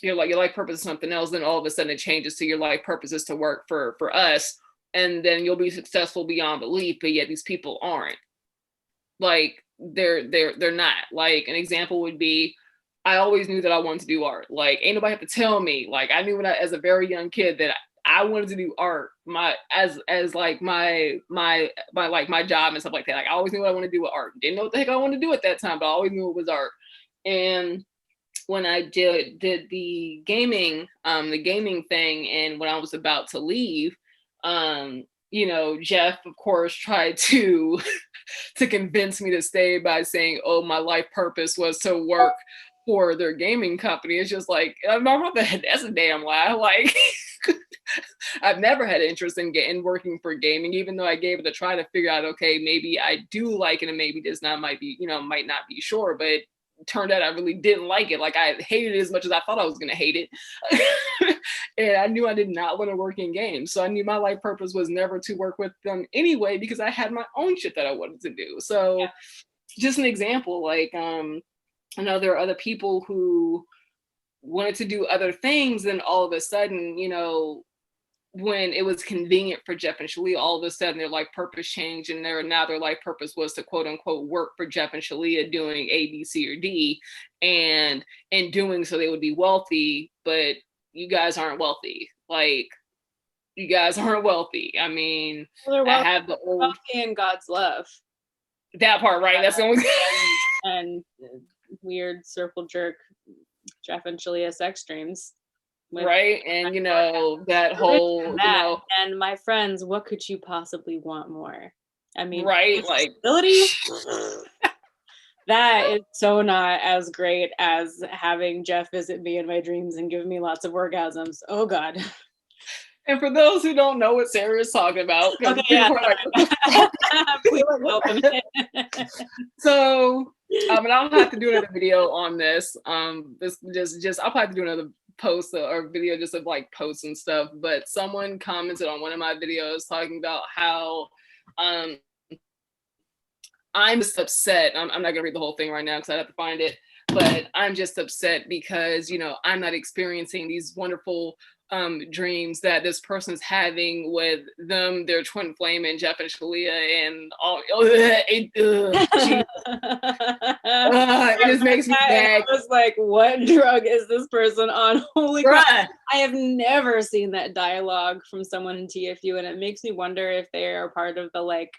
Your life purpose is something else, then all of a sudden it changes to your life purpose is to work for us, and then you'll be successful beyond belief. But yet these people aren't. Like they're not. Like an example would be, I always knew that I wanted to do art. Like ain't nobody have to tell me. Like I knew as a very young kid that I wanted to do art. My job and stuff like that. Like I always knew what I wanted to do with art. Didn't know what the heck I wanted to do at that time, but I always knew it was art. And when I did the gaming thing, and when I was about to leave, you know, Jeff, of course, tried to convince me to stay by saying, oh, my life purpose was to work for their gaming company. It's just like, that's a damn lie. Like, I've never had interest in working for gaming, even though I gave it a try to figure out, okay, maybe I do like it and maybe just might not be sure, but turned out I really didn't like it. Like I hated it as much as I thought I was going to hate it. And I knew I did not want to work in games. So I knew my life purpose was never to work with them anyway, because I had my own shit that I wanted to do. So just an example, like, I know there are other people who wanted to do other things, and all of a sudden, you know, when it was convenient for Jeff and Shaleia, all of a sudden their life purpose changed, and their life purpose was to quote unquote work for Jeff and Shaleia doing A, B, C, or D, and in doing so they would be wealthy. But you guys aren't wealthy. Like you guys aren't wealthy. I mean, well, I have the old wealthy in God's love. That part, right? That's the only and weird circle jerk Jeff and Shaleia sex dreams. Right. And you know, that whole, you know, and my friends, what could you possibly want more? I mean, right, like ability. That is so not as great as having Jeff visit me in my dreams and give me lots of orgasms. Oh God. And for those who don't know what Sarah is talking about, okay, yeah. So and I'll have to do another video on this. Just I'll probably have to do another post or video just of like posts and stuff. But someone commented on one of my videos talking about how I'm just upset. I'm not gonna read the whole thing right now because I have to find it. But I'm just upset because, you know, I'm not experiencing these wonderful dreams that this person's having with them, their twin flame, and Jeff and Shaleia, and all. It just makes me mad. I was like, what drug is this person on? Holy crap! I have never seen that dialogue from someone in TFU, and it makes me wonder if they are part of the, like,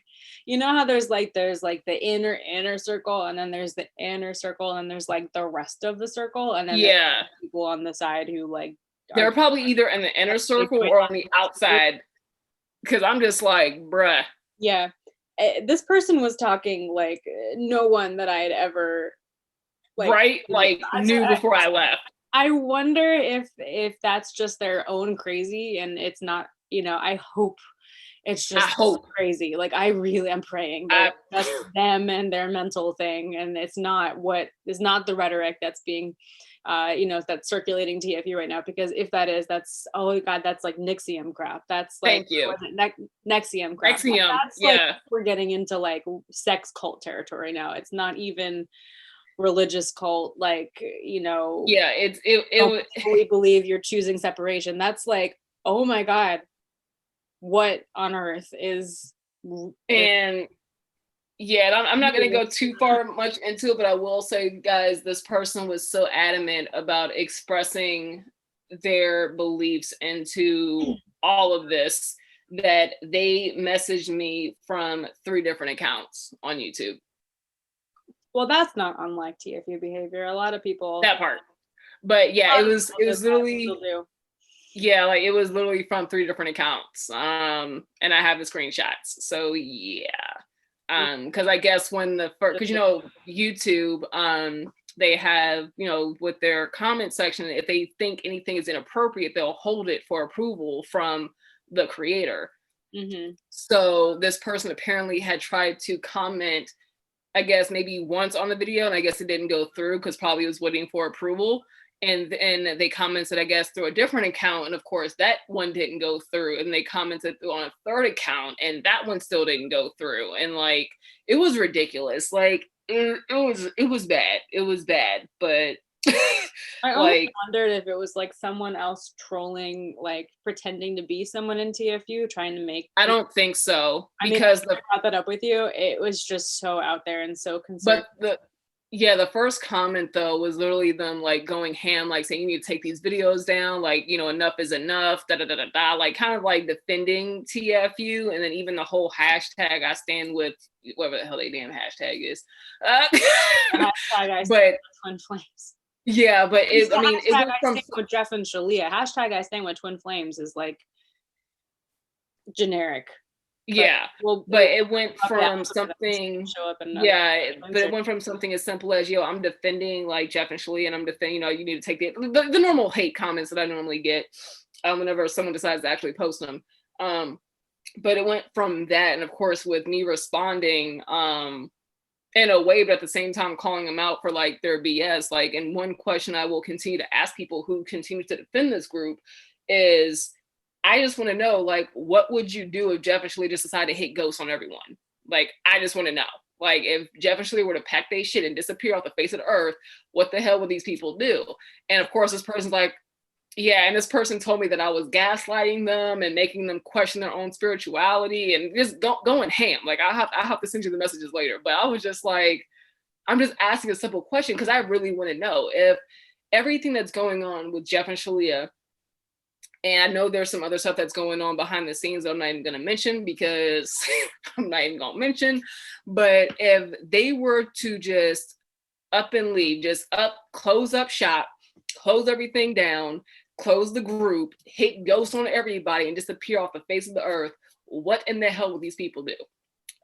you know how there's like the inner circle, and then there's the inner circle, and there's like the rest of the circle, and then there's people on the side who like. They're probably either in the inner circle or on the outside, because I'm just like, bruh. Yeah, this person was talking like no one that I had ever, like, knew before I left. I wonder if that's just their own crazy, and it's not, you know, I hope it's just crazy. Like I'm praying that that's them and their mental thing, and it's not the rhetoric that's being you know, that's circulating TFU right now, because if that is, that's, oh God, that's like NXIVM crap. That's like, thank you. NXIVM crap. NXIVM, that's like, we're getting into like sex cult territory now. It's not even religious cult, like, you know. Yeah, we believe you're choosing separation. That's like, oh my God, what on earth is. And yeah, I'm not going to go too much into it, but I will say, guys, this person was so adamant about expressing their beliefs into all of this that they messaged me from 3 different accounts on YouTube. Well, that's not unlike TFU behavior. A lot of people. That part. But yeah, it was literally. Yeah, like it was literally from 3 different accounts. And I have the screenshots. So yeah. Because I guess when the first, because YouTube, they have, with their comment section, if they think anything is inappropriate, they'll hold it for approval from the creator. Mm-hmm. So this person apparently had tried to comment, I guess maybe once on the video, and I guess it didn't go through because probably was waiting for approval. And they commented, I guess, through a different account, and of course that one didn't go through. And they commented on a third account, and that one still didn't go through. And like, it was ridiculous. Like it was bad. It was bad, but I always like wondered if it was like someone else trolling, like pretending to be someone in TFU, trying to make. I don't think so, I because I brought that up with you. It was just so out there and so concerning. but the first comment though was literally them like going ham, like saying you need to take these videos down, like, enough is enough, da da da da da, like kind of like defending TFU, and then even the whole hashtag I stand with whatever the hell they damn hashtag is. Hashtag I stand But with Twin Flames. yeah, but it went from with Jeff and Shaleia. Hashtag I stand with Twin Flames is like generic. Yeah, but it went from something. Yeah, but it went from something as simple as, I'm defending like Jeff and Shaleia, and I'm defending, you need to take the normal hate comments that I normally get whenever someone decides to actually post them. But it went from that, and of course with me responding in a way, but at the same time calling them out for like their BS. Like, and one question I will continue to ask people who continue to defend this group is, I just want to know, like, what would you do if Jeff and Shaleia just decided to hit ghosts on everyone? Like, I just want to know. Like, if Jeff and Shaleia were to pack their shit and disappear off the face of the earth, what the hell would these people do? And of course, this person's like, yeah, and this person told me that I was gaslighting them and making them question their own spirituality and just going ham. Like, I have to send you the messages later. But I was just like, I'm just asking a simple question because I really want to know if everything that's going on with Jeff and Shaleia, and I know there's some other stuff that's going on behind the scenes that I'm not even going to mention because I'm not even going to mention. But if they were to just up and leave, just close up shop, close everything down, close the group, hit ghosts on everybody, and disappear off the face of the earth, what in the hell would these people do?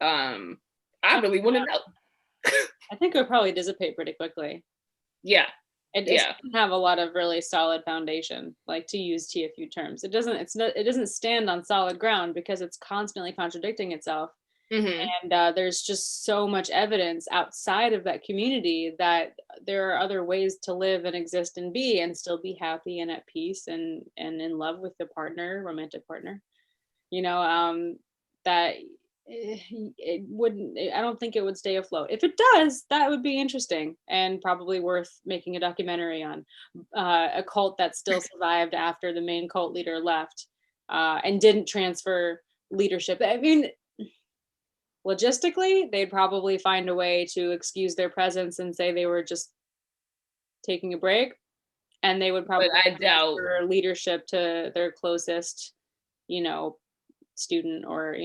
I really want to know. I think it would probably dissipate pretty quickly. Yeah. It doesn't have a lot of really solid foundation, like, to use TFU terms. It doesn't stand on solid ground because it's constantly contradicting itself. Mm-hmm. And there's just so much evidence outside of that community that there are other ways to live and exist and be and still be happy and at peace and in love with the partner, romantic partner, that it wouldn't, I don't think it would stay afloat. If it does, that would be interesting and probably worth making a documentary on. A cult that still survived after the main cult leader left and didn't transfer leadership. I mean, logistically, they'd probably find a way to excuse their presence and say they were just taking a break, and they would probably transfer leadership to their closest, student or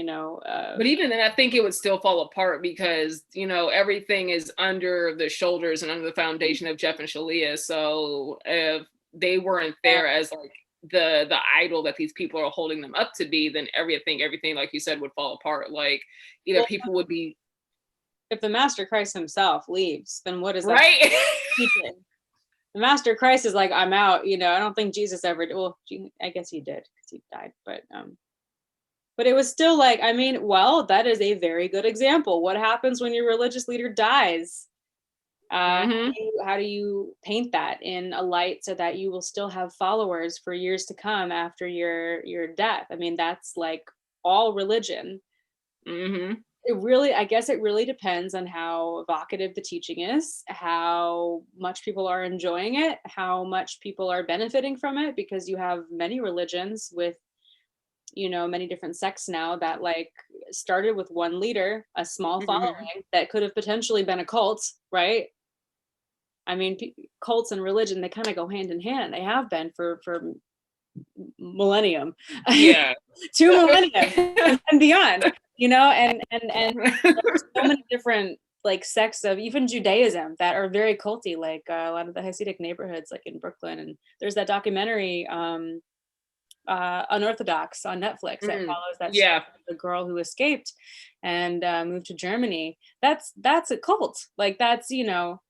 but even then I think it would still fall apart because everything is under the shoulders and under the foundation of Jeff and Shaleia. So if they weren't there as like the idol that these people are holding them up to be, then everything like you said would fall apart. Like either people would be, if the Master Christ himself leaves, then what is that? Right. The Master Christ is like, I'm out. I don't think Jesus ever did. Well, I guess he did because he died, but it was still like, I mean, well, that is a very good example. What happens when your religious leader dies? Mm-hmm. How do you paint that in a light so that you will still have followers for years to come after your death? I mean, that's like all religion. Mm-hmm. I guess it really depends on how evocative the teaching is, how much people are enjoying it, how much people are benefiting from it, because you have many religions with many different sects now that like started with one leader, a small following that could have potentially been a cult, right? I mean, cults and religion, they kind of go hand in hand. They have been for millennium, 2 millennia and beyond, and there's so many different like sects of even Judaism that are very culty, like a lot of the Hasidic neighborhoods like in Brooklyn. And there's that documentary Unorthodox on Netflix that follows that story Yeah. of the girl who escaped and moved to Germany. That's a cult. Like that's, you know,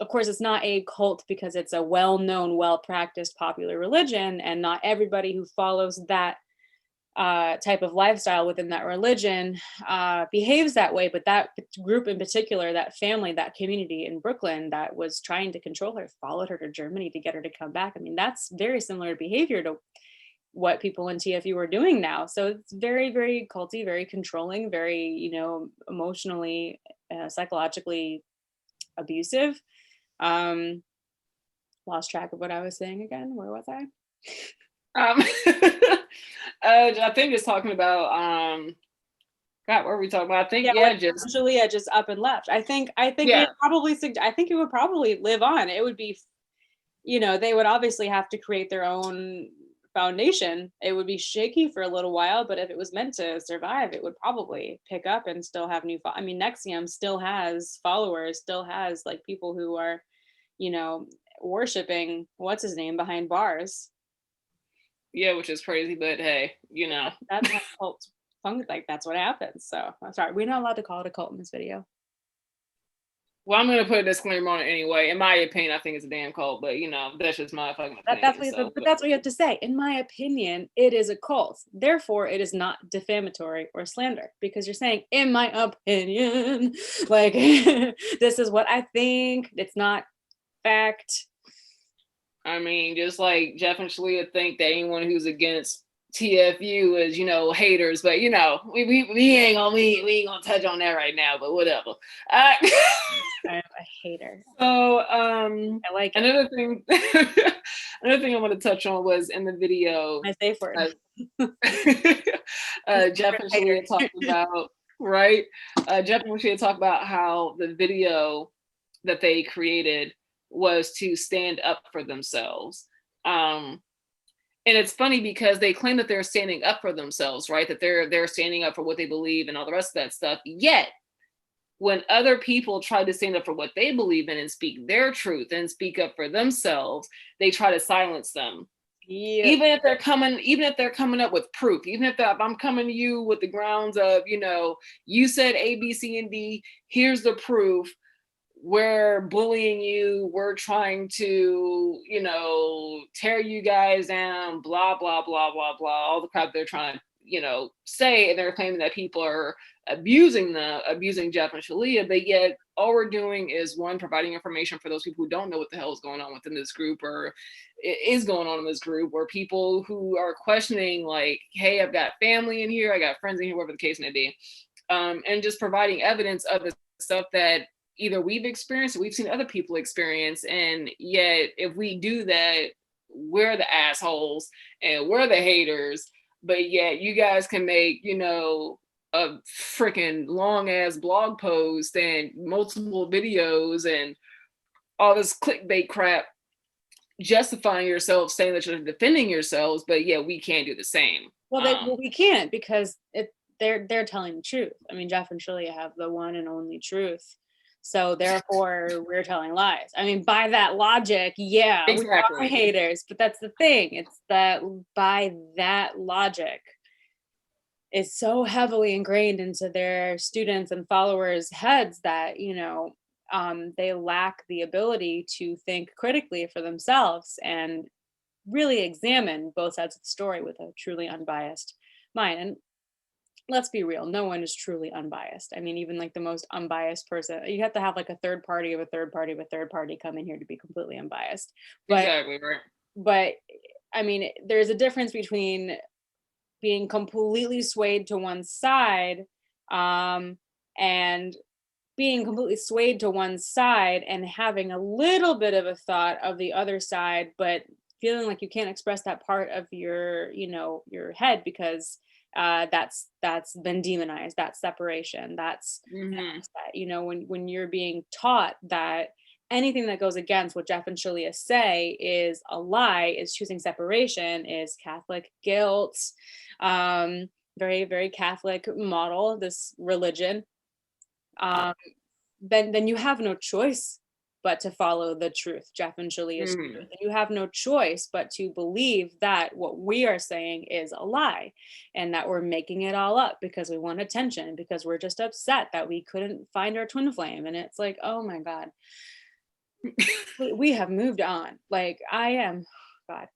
of course it's not a cult because it's a well-known, well-practiced popular religion, and not everybody who follows that type of lifestyle within that religion behaves that way. But that group in particular, that family, that community in Brooklyn that was trying to control her, followed her to Germany to get her to come back. I mean, that's very similar behavior to what people in TFU are doing now. So it's very, very culty, very controlling, very, you know, emotionally, psychologically abusive. Lost track of what I was saying again. Where was I? I think it's talking about God, what were we talking about? I think just Shaleia just up and left. I think yeah. I think it would probably live on. It would be, you know, they would obviously have to create their own foundation. It would be shaky for a little while, but if it was meant to survive, it would probably pick up and still have I mean, NXIVM still has followers, still has like people who are, you know, worshiping what's his name behind bars. Yeah, which is crazy, but hey, you know. That's how cults function. Like that's what happens. So I'm sorry, we're not allowed to call it a cult in this video. Well, I'm gonna put a disclaimer on it anyway. In my opinion, I think it's a damn cult, but you know, that's just my fucking opinion. But that's what you have to say. In my opinion, it is a cult. Therefore, it is not defamatory or slander because you're saying, in my opinion, like this is what I think. It's not fact. I mean, just like Jeff and Shaleia think that anyone who's against TFU is, you know, haters, but you know, we ain't gonna touch on that right now, but whatever. I'm a hater. So I like it. another thing I want to touch on was in the video. My safe word. Jeff and Shaleia talked about, right? Jeff and Shaleia talked about how the video that they created was to stand up for themselves. And it's funny because they claim that they're standing up for themselves, right? That they're standing up for what they believe and all the rest of that stuff. Yet, when other people try to stand up for what they believe in and speak their truth and speak up for themselves, they try to silence them. Yep. Even if they're coming up with proof, even if I'm coming to you with the grounds of, you know, you said A, B, C, and D, here's the proof. We're bullying you, we're trying to, you know, tear you guys down, blah, blah, blah, blah, blah, all the crap they're trying to, you know, say, and they're claiming that people are abusing Jeff and Shaleia, but yet all we're doing is one, providing information for those people who don't know what the hell is going on within this group or is going on in this group, or people who are questioning like, hey, I've got family in here, I got friends in here, whatever the case may be, and just providing evidence of the stuff that either we've experienced or we've seen other people experience. And yet if we do that, we're the assholes and we're the haters, but yet you guys can make, you know, a freaking long ass blog post and multiple videos and all this clickbait crap justifying yourself, saying that you're defending yourselves, but yeah, we can't do the same. Well, we can't because they're telling the truth. I mean, Jeff and Shaleia have the one and only truth. So therefore, we're telling lies. I mean, by that logic, yeah, exactly. We are haters. But that's the thing. It's that by that logic, it's so heavily ingrained into their students and followers' heads that, you know, they lack the ability to think critically for themselves and really examine both sides of the story with a truly unbiased mind. And let's be real, no one is truly unbiased. I mean, even like the most unbiased person, you have to have like a third party of a third party of a third party come in here to be completely unbiased. But, exactly right. But I mean, there's a difference between being completely swayed to one side and being completely swayed to one side and having a little bit of a thought of the other side, but feeling like you can't express that part of your, you know, your head because that's been demonized. That's separation. That's that, you know, when you're being taught that anything that goes against what Jeff and Shaleia say is a lie, is choosing separation, is Catholic guilt, very, very Catholic model, this religion, then you have no choice but to follow the truth, Jeff and Shaleia's Mhm. truth. And you have no choice but to believe that what we are saying is a lie and that we're making it all up because we want attention, because we're just upset that we couldn't find our twin flame. And it's like, oh my God, we have moved on. Like I am, God,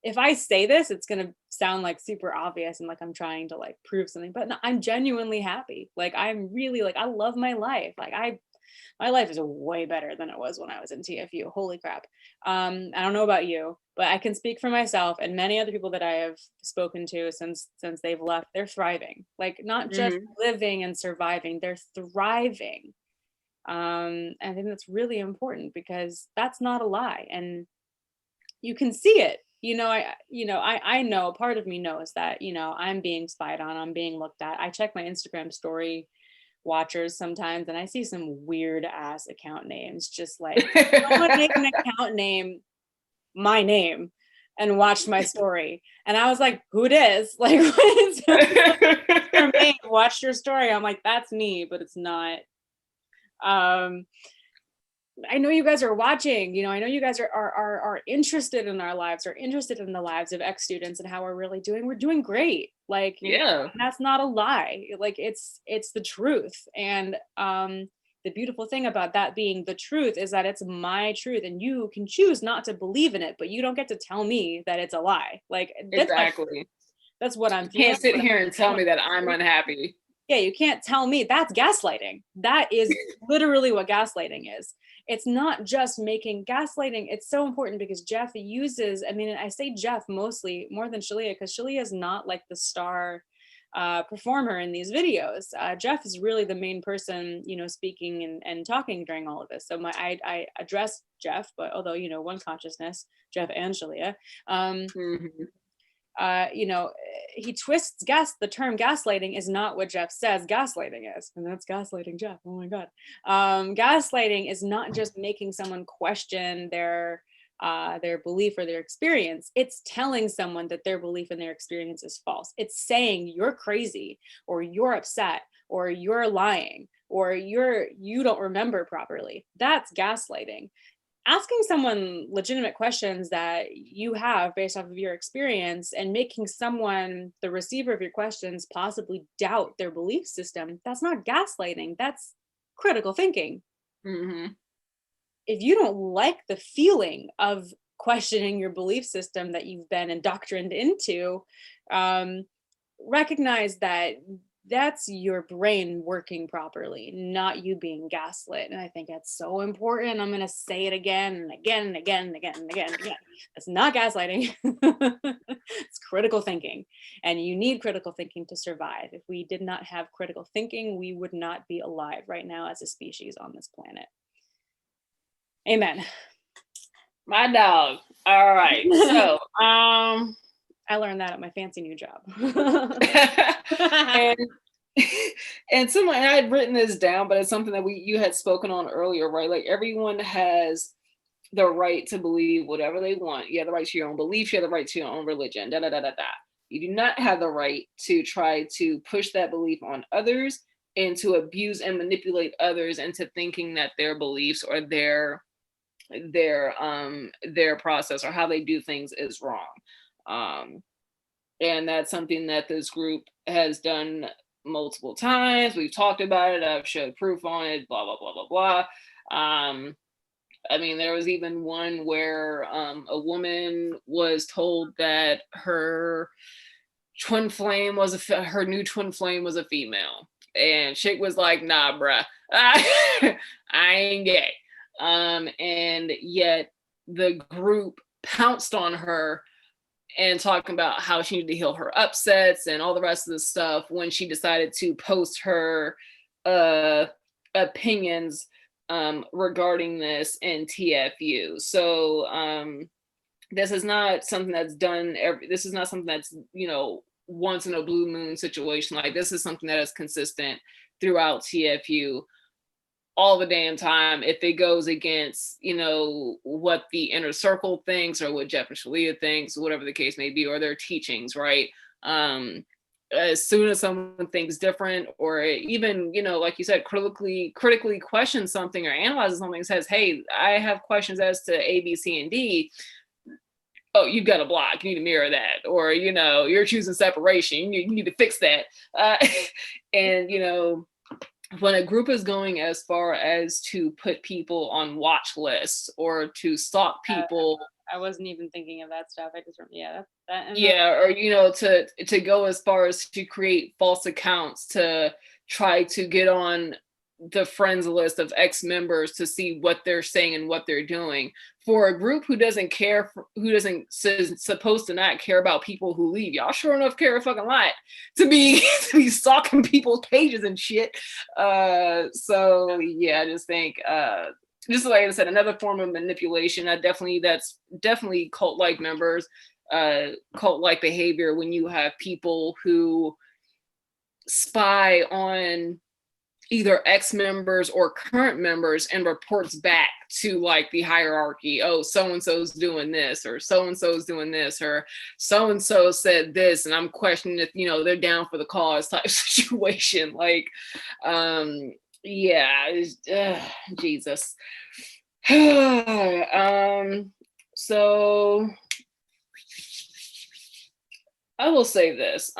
if I say this, it's gonna sound like super obvious and like I'm trying to like prove something, but no, I'm genuinely happy. Like I'm really like I love my life. Like my life is way better than it was when I was in TFU. Holy crap. I don't know about you, but I can speak for myself and many other people that I have spoken to since they've left. They're thriving. Like not just Mhm. living and surviving, they're thriving. I think that's really important because that's not a lie, and you can see it. I know part of me knows that I'm being spied on, I'm being looked at. I check my Instagram story watchers sometimes and I see some weird ass account names, just like someone made an account name my name and watched my story, and I was like, who it is? Like what is your name? Watched your story. I'm like, that's me, but it's not. um I know you guys are watching, I know you guys are interested in our lives, are interested in the lives of ex students and how we're really doing. We're doing great. Like, Yeah, that's not a lie. Like it's the truth. And the beautiful thing about that being the truth is that it's my truth and you can choose not to believe in it, but you don't get to tell me that it's a lie. Like exactly. that's what I'm You feeling. can't sit here and tell me that I'm unhappy. Yeah, you can't tell me. That's gaslighting. That is literally what gaslighting is. It's not just making gaslighting. It's so important because Jeff uses, I mean, I say Jeff mostly more than Shaleia because Shaleia is not like the star performer in these videos. Jeff is really the main person, speaking and talking during all of this. So I address Jeff, but although, one consciousness, Jeff and Shaleia. Mhm. He twists the term gaslighting is not what Jeff says gaslighting is, and that's gaslighting Jeff. Oh my God. Gaslighting is not just making someone question their belief or their experience. It's telling someone that their belief and their experience is false. It's saying you're crazy or you're upset or you're lying or you don't remember properly. That's gaslighting. Asking someone legitimate questions that you have based off of your experience and making someone, the receiver of your questions, possibly doubt their belief system, that's not gaslighting, that's critical thinking. Mhm. If you don't like the feeling of questioning your belief system that you've been indoctrined into, um, recognize that that's your brain working properly, not you being gaslit. And I think that's so important. I'm going to say it again and again and again and again and again and again. It's not gaslighting. It's critical thinking. And you need critical thinking to survive. If we did not have critical thinking, we would not be alive right now as a species on this planet. Amen. My dog. All right. So, I learned that at my fancy new job. and and someone I had written this down, but it's something that you had spoken on earlier, right? Like everyone has the right to believe whatever they want. You have the right to your own beliefs. You have the right to your own religion. Da da da da da. You do not have the right to try to push that belief on others and to abuse and manipulate others into thinking that their beliefs or their process or how they do things is wrong. Um, and that's something that this group has done multiple times. We've talked about it. I've showed proof on it. Blah blah blah blah blah. I mean, there was even one where a woman was told that her her new twin flame was a female, and chick was like, "Nah, bruh, I ain't gay." And yet the group pounced on her and talking about how she needed to heal her upsets and all the rest of the stuff when she decided to post her uh, opinions regarding this in TFU. So this is not something that's done this is not something that's, once in a blue moon situation. Like this is something that is consistent throughout TFU all the damn time. If it goes against, what the inner circle thinks or what Jeff and Shaleia thinks, whatever the case may be, or their teachings, right? as soon as someone thinks different, or even, you know, like you said, critically questions something or analyzes something and says, hey, I have questions as to A, B, C, and D. Oh, you've got a block, you need to mirror that. Or, you know, you're choosing separation, you need to fix that. And, you know, when a group is going as far as to put people on watch lists or to stalk people, I wasn't even thinking of that stuff. I just, that. Yeah, or, you know, to go as far as to create false accounts to try to get on the friends list of ex-members to see what they're saying and what they're doing. For a group who doesn't care, who doesn't supposed to not care about people who leave, y'all sure enough care a fucking lot to be to be stalking people's pages and shit. So yeah, I just think just like I said, another form of manipulation. That's definitely cult-like members, cult-like behavior when you have people who spy on either ex-members or current members and reports back to like the hierarchy. Oh, so-and-so's doing this, or so-and-so's doing this, or so-and-so said this, and I'm questioning if, you know, they're down for the cause type situation. Like, yeah, Jesus. So I will say this.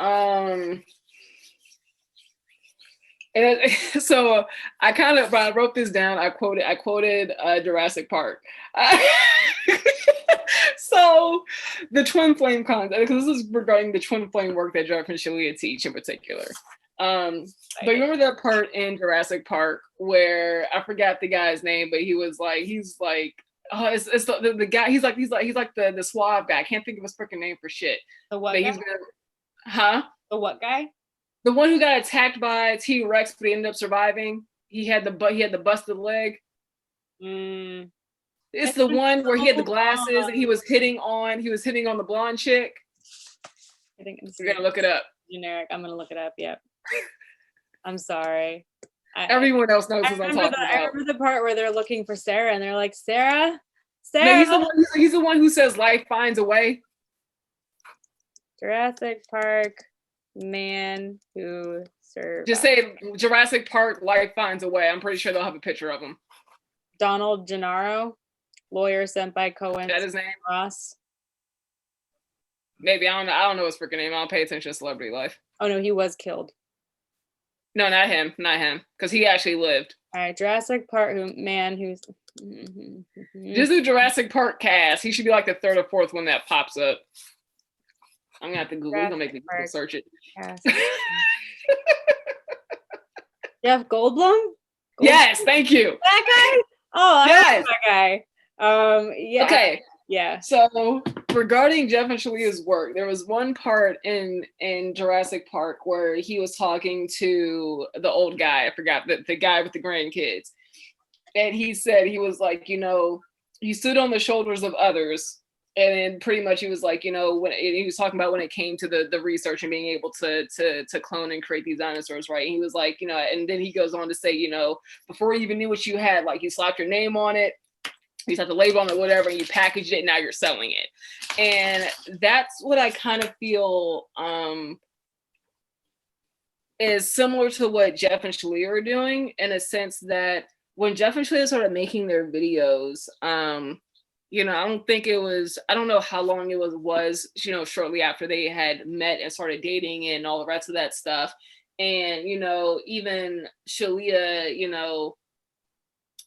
And so I wrote this down. I quoted Jurassic Park. So the twin flame concept, because this is regarding the twin flame work that Jeff and Shaleia teach in particular. But you remember that part in Jurassic Park where I forgot the guy's name, but he's like, oh, it's the guy. He's like the suave guy. I can't think of his freaking name for shit. The what guy? The what guy? The one who got attacked by a T-Rex, but he ended up surviving. He had the busted leg. It's the one where he had the glasses and he was hitting on the blonde chick. I think we're gonna look it up. Generic. I'm gonna look it up. Yep. I'm sorry. Everyone else knows what I'm talking about. I remember the part where they're looking for Sarah and they're like, Sarah. No, he's the one who says life finds a way. Jurassic Park. Man who survived. Just say Jurassic Park, life finds a way. I'm pretty sure they'll have a picture of him. Donald Gennaro, lawyer sent by Cohen. That his name? Ross. Maybe I don't know his freaking name. I don't pay attention to celebrity life. Oh no, he was killed. No, not him, because he actually lived. All right, Jurassic Park. Who's just do Jurassic Park cast. He should be like the third or fourth one that pops up. I'm gonna have to Google. He's gonna make me Google search it. Jeff Goldblum? Yes, thank you. That guy? Oh, yes. That guy. Yeah. Okay. Yeah. So regarding Jeff and Shaleia's work, there was one part in Jurassic Park where he was talking to the old guy. I forgot the guy with the grandkids, and he said, he was like, you know, you stood on the shoulders of others. And then pretty much he was like, you know, when he was talking about when it came to the research and being able to clone and create these dinosaurs, right? And he was like, you know, and then he goes on to say, you know, before you even knew what you had, like you slapped your name on it, you slapped the label on it, whatever, and you packaged it, and now you're selling it. And that's what I kind of feel is similar to what Jeff and Shaleia are doing, in a sense that when Jeff and Shaleia started making their videos, you know, I don't know how long it was, you know, shortly after they had met and started dating and all the rest of that stuff. And, you know, even Shaleia, you know,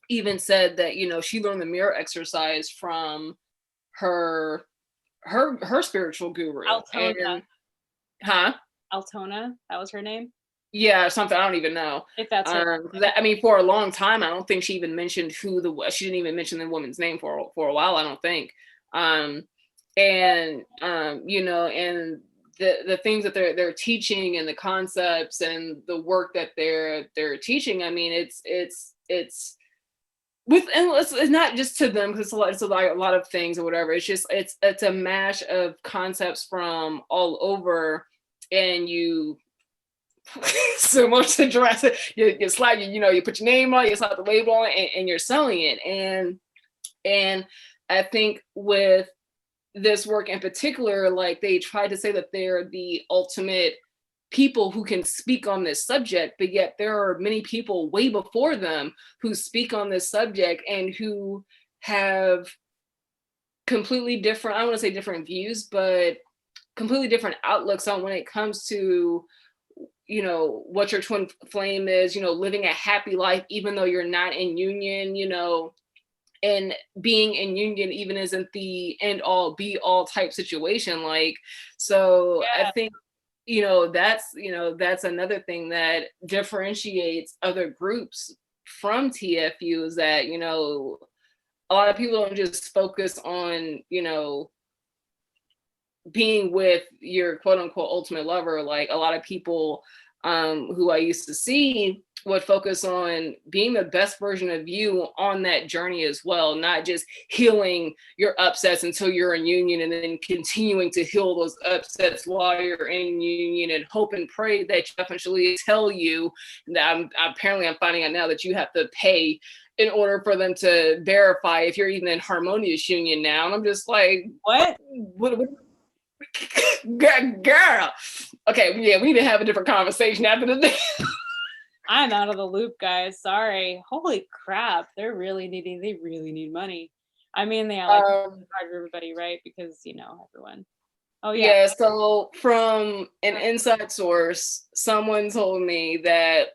even said that, you know, she learned the mirror exercise from her spiritual guru. Altona. And, Altona, that was her name? Yeah, something, I don't even know. If that's I mean, for a long time, I don't think she even mentioned she didn't even mention the woman's name for a while, I don't think. You know, and the things that they're teaching and the concepts and the work that they're teaching, I mean, it's not just to them, because it's a lot of things or whatever. It's just it's a mash of concepts from all over, and you so much to Jurassic, you slap, you know, you put your name on it, you slap the label on it, and you're selling it. And I think with this work in particular, like they try to say that they're the ultimate people who can speak on this subject, but yet there are many people way before them who speak on this subject and who have completely different, I don't want to say different views, but completely different outlooks on when it comes to, you know, what your twin flame is, you know, living a happy life, even though you're not in union, you know, and being in union even isn't the end all be all type situation. Like, so I think, you know, that's another thing that differentiates other groups from TFU is that, you know, a lot of people don't just focus on, you know, being with your quote unquote ultimate lover. Like a lot of people who I used to see would focus on being the best version of you on that journey as well, not just healing your upsets until you're in union and then continuing to heal those upsets while you're in union and hope and pray that Jeff and Shaleia tell you that I'm finding out now that you have to pay in order for them to verify if you're even in harmonious union now. And I'm just like, what? Girl. Okay, yeah, we need to have a different conversation after the day. I'm out of the loop, guys. Sorry. Holy crap. They really need money. I mean, they are like for everybody, right? Because, you know, everyone. Oh yeah. Yeah, so from an inside source, someone told me that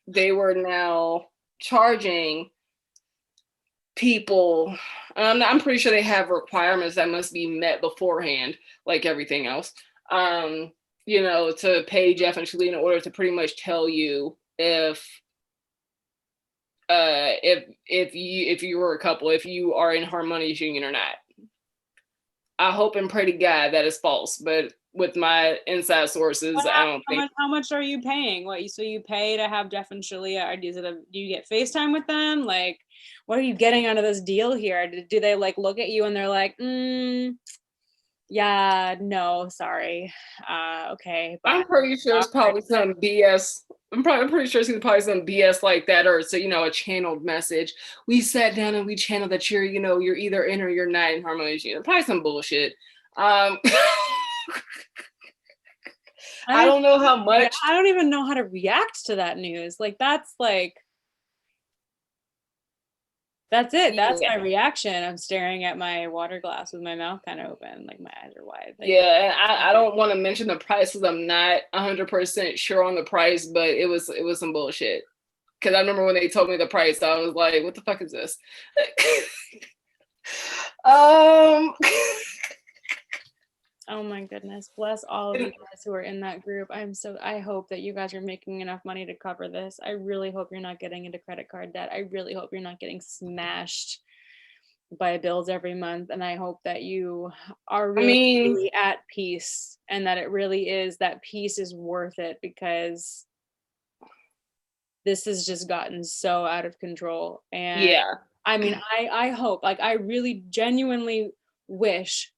they were now charging people, I'm pretty sure they have requirements that must be met beforehand, like everything else, you know, to pay Jeff and Shaleia in order to pretty much tell you if you were a couple, if you are in harmonious union or not. I hope and pray to God that is false, but with my inside sources, I don't think. How much are you paying? So you pay to have Jeff and Shaleia, or do you get FaceTime with them? Like, what are you getting out of this deal here? Do they like look at you and they're like, yeah, no, sorry. Okay. I'm pretty sure it's probably some BS. I'm pretty sure it's probably some BS like that, or it's you know, a channeled message. We sat down and we channeled that you're, you know, you're either in or you're not in harmonious union. Probably some bullshit. I don't know how much. I don't even know how to react to that news. Like that's it. That's my reaction. I'm staring at my water glass with my mouth kind of open, like my eyes are wide. Like, yeah, and I don't want to mention the price because I'm not 100% sure on the price, but it was some bullshit. Because I remember when they told me the price, I was like, "What the fuck is this?" Oh my goodness, bless all of you guys who are in that group. I hope that you guys are making enough money to cover this. I really hope you're not getting into credit card debt. I really hope you're not getting smashed by bills every month. And I hope that you are really at peace, and that it really is, that peace is worth it, because this has just gotten so out of control. And yeah, I mean, I hope, like, I really genuinely wish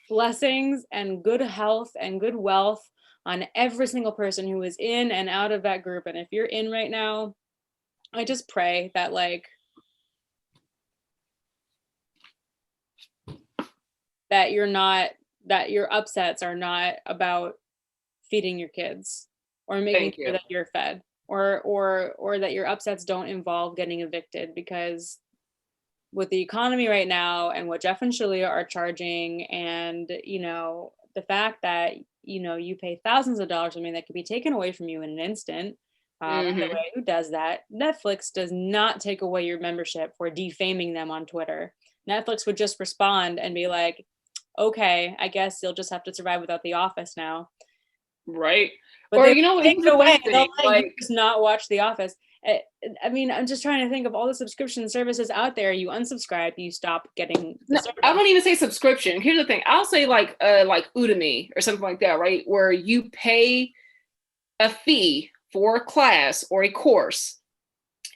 blessings and good health and good wealth on every single person who is in and out of that group. And if you're in right now, I just pray that, like, that your upsets are not about feeding your kids or making sure that you're fed, or that your upsets don't involve getting evicted, because with the economy right now and what Jeff and Shaleia are charging, and, you know, the fact that, you know, you pay thousands of dollars, I mean, that could be taken away from you in an instant. By the way, who does that? Netflix does not take away your membership for defaming them on Twitter. Netflix would just respond and be like, okay, I guess you'll just have to survive without The Office now. Right. But or, you know, take it away. They'll let you just not watch The Office. I mean, I'm just trying to think of all the subscription services out there. You unsubscribe, you stop getting the service. I won't even say subscription. Here's the thing. I'll say like Udemy or something like that, right? Where you pay a fee for a class or a course,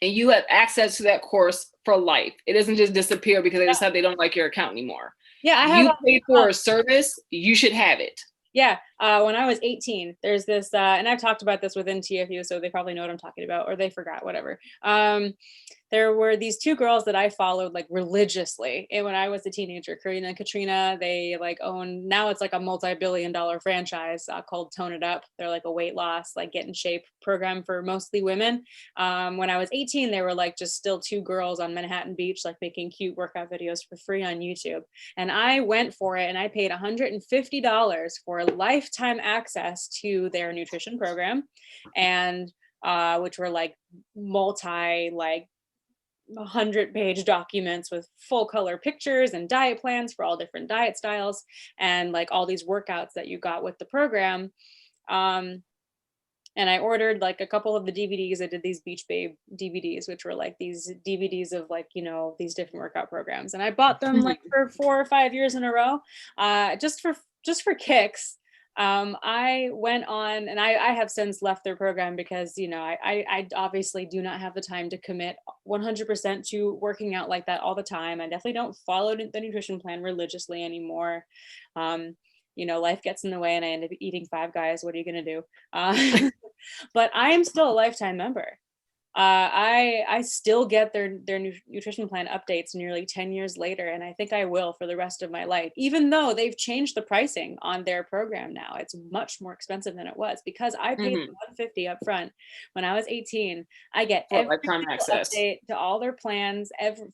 and you have access to that course for life. It doesn't just disappear because they decide they don't like your account anymore. Yeah, you pay for a service, you should have it. Yeah, when I was 18, there's this, and I've talked about this within TFU, so they probably know what I'm talking about, or they forgot, whatever. There were these two girls that I followed like religiously. And when I was a teenager, Karina and Katrina, they like own, now it's like a multi-billion-dollar franchise called Tone It Up. They're like a weight loss, like get in shape program for mostly women. When I was 18, they were like just still two girls on Manhattan Beach, like making cute workout videos for free on YouTube. And I went for it and I paid $150 for lifetime access to their nutrition program. And which were like like 100-page documents with full color pictures and diet plans for all different diet styles and like all these workouts that you got with the program. And I ordered like a couple of the DVDs. I did these Beach Babe DVDs, which were like these DVDs of like, you know, these different workout programs. And I bought them like for 4 or 5 years in a row, just for kicks. I went on, and I have since left their program because, you know, I obviously do not have the time to commit 100% to working out like that all the time. I definitely don't follow the nutrition plan religiously anymore. You know, life gets in the way and I end up eating Five Guys. What are you going to do? But I am still a lifetime member. I still get their nutrition plan updates nearly 10 years later, and I think I will for the rest of my life, even though they've changed the pricing on their program now. It's much more expensive than it was because I paid $150 up front when I was 18. I get every update to all their plans,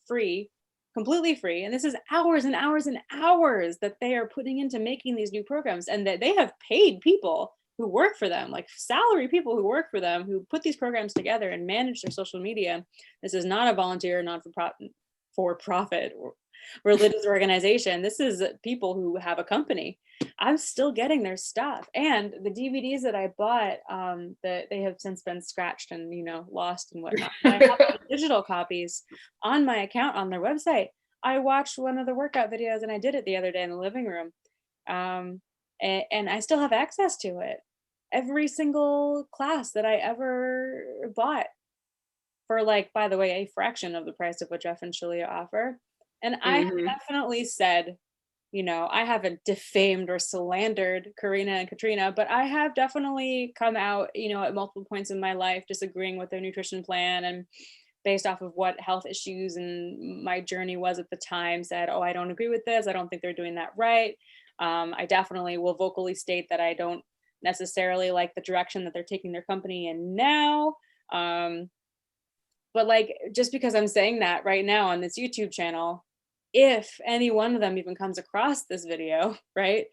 free, completely free. And this is hours and hours and hours that they are putting into making these new programs, and that they have paid people who work for them, like salary people who work for them, who put these programs together and manage their social media. This is not a volunteer, for-profit or religious organization. This is people who have a company. I'm still getting their stuff. And the DVDs that I bought, that they have since been scratched and, you know, lost and whatnot. I have digital copies on my account on their website. I watched one of the workout videos and I did it the other day in the living room. And I still have access to it. Every single class that I ever bought for, like, by the way, a fraction of the price of what Jeff and Shaleia offer. And I have definitely said, you know, I haven't defamed or slandered Karina and Katrina, but I have definitely come out, you know, at multiple points in my life disagreeing with their nutrition plan, and based off of what health issues and my journey was at the time, said, oh, I don't agree with this. I don't think they're doing that right. I definitely will vocally state that I don't necessarily like the direction that they're taking their company in now. But like, just because I'm saying that right now on this YouTube channel, if any one of them even comes across this video, right,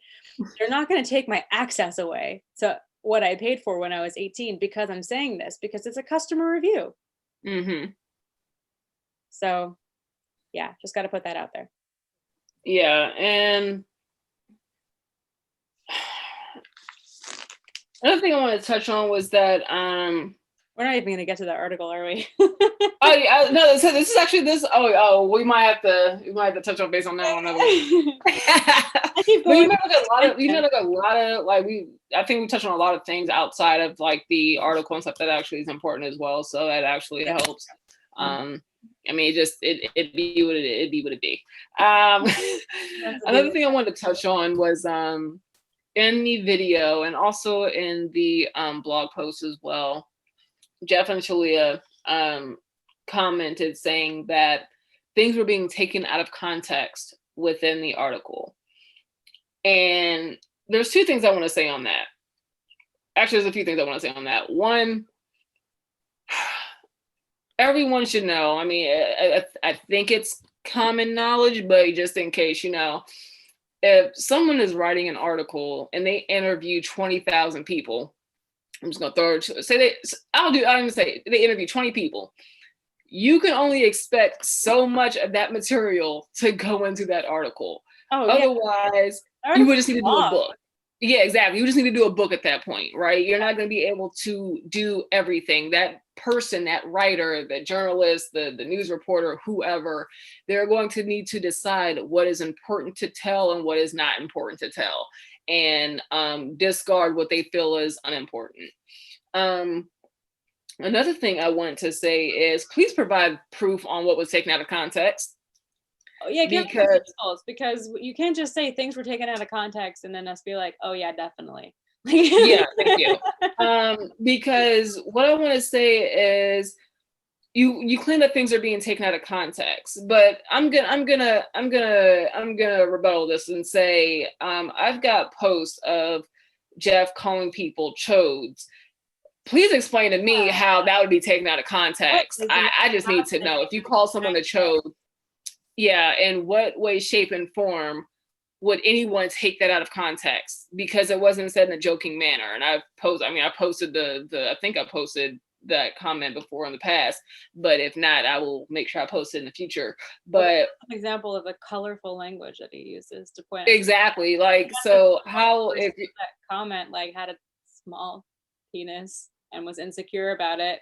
they're not going to take my access away to what I paid for when I was 18 because I'm saying this, because it's a customer review. So yeah, just got to put that out there. Yeah. And another thing I want to touch on was that we're not even going to get to that article, are we? Oh yeah, no. So this is actually this. We might have to touch on based on that one. But you met like a lot of like I think we touched on a lot of things outside of like the article and stuff that actually is important as well. So that actually helps. I mean, it'd be what it be. Another thing I wanted to touch on was in the video and also in the blog post as well, Jeff and Shaleia commented saying that things were being taken out of context within the article. And there's two things I want to say on that. Actually, there's a few things I want to say on that. One, everyone should know. I mean, I think it's common knowledge, but just in case, you know, if someone is writing an article and they interview 20,000 people, I'm just gonna they interview 20 people. You can only expect so much of that material to go into that article. Otherwise, you would just need to do a book. Yeah, exactly. You just need to do a book at that point, right? You're not going to be able to do everything. That person, that writer, the journalist, the news reporter, whoever, they're going to need to decide what is important to tell and what is not important to tell, and discard what they feel is unimportant. Another thing I want to say is please provide proof on what was taken out of context. Oh, yeah, because you can't just say things were taken out of context and then us be like, oh yeah, definitely. Yeah, thank you. Because what I want to say is, you claim that things are being taken out of context, but I'm gonna rebuttal this and say, I've got posts of Jeff calling people chodes. Please explain to me how that would be taken out of context. I just need to know, if you call someone a chode, yeah, in what way, shape, and form would anyone take that out of context? Because it wasn't said in a joking manner. And I posted I think I posted that comment before in the past, but if not, I will make sure I post it in the future. But an example of the colorful language that he uses to point exactly, like, so how, if that comment like had a small penis and was insecure about it,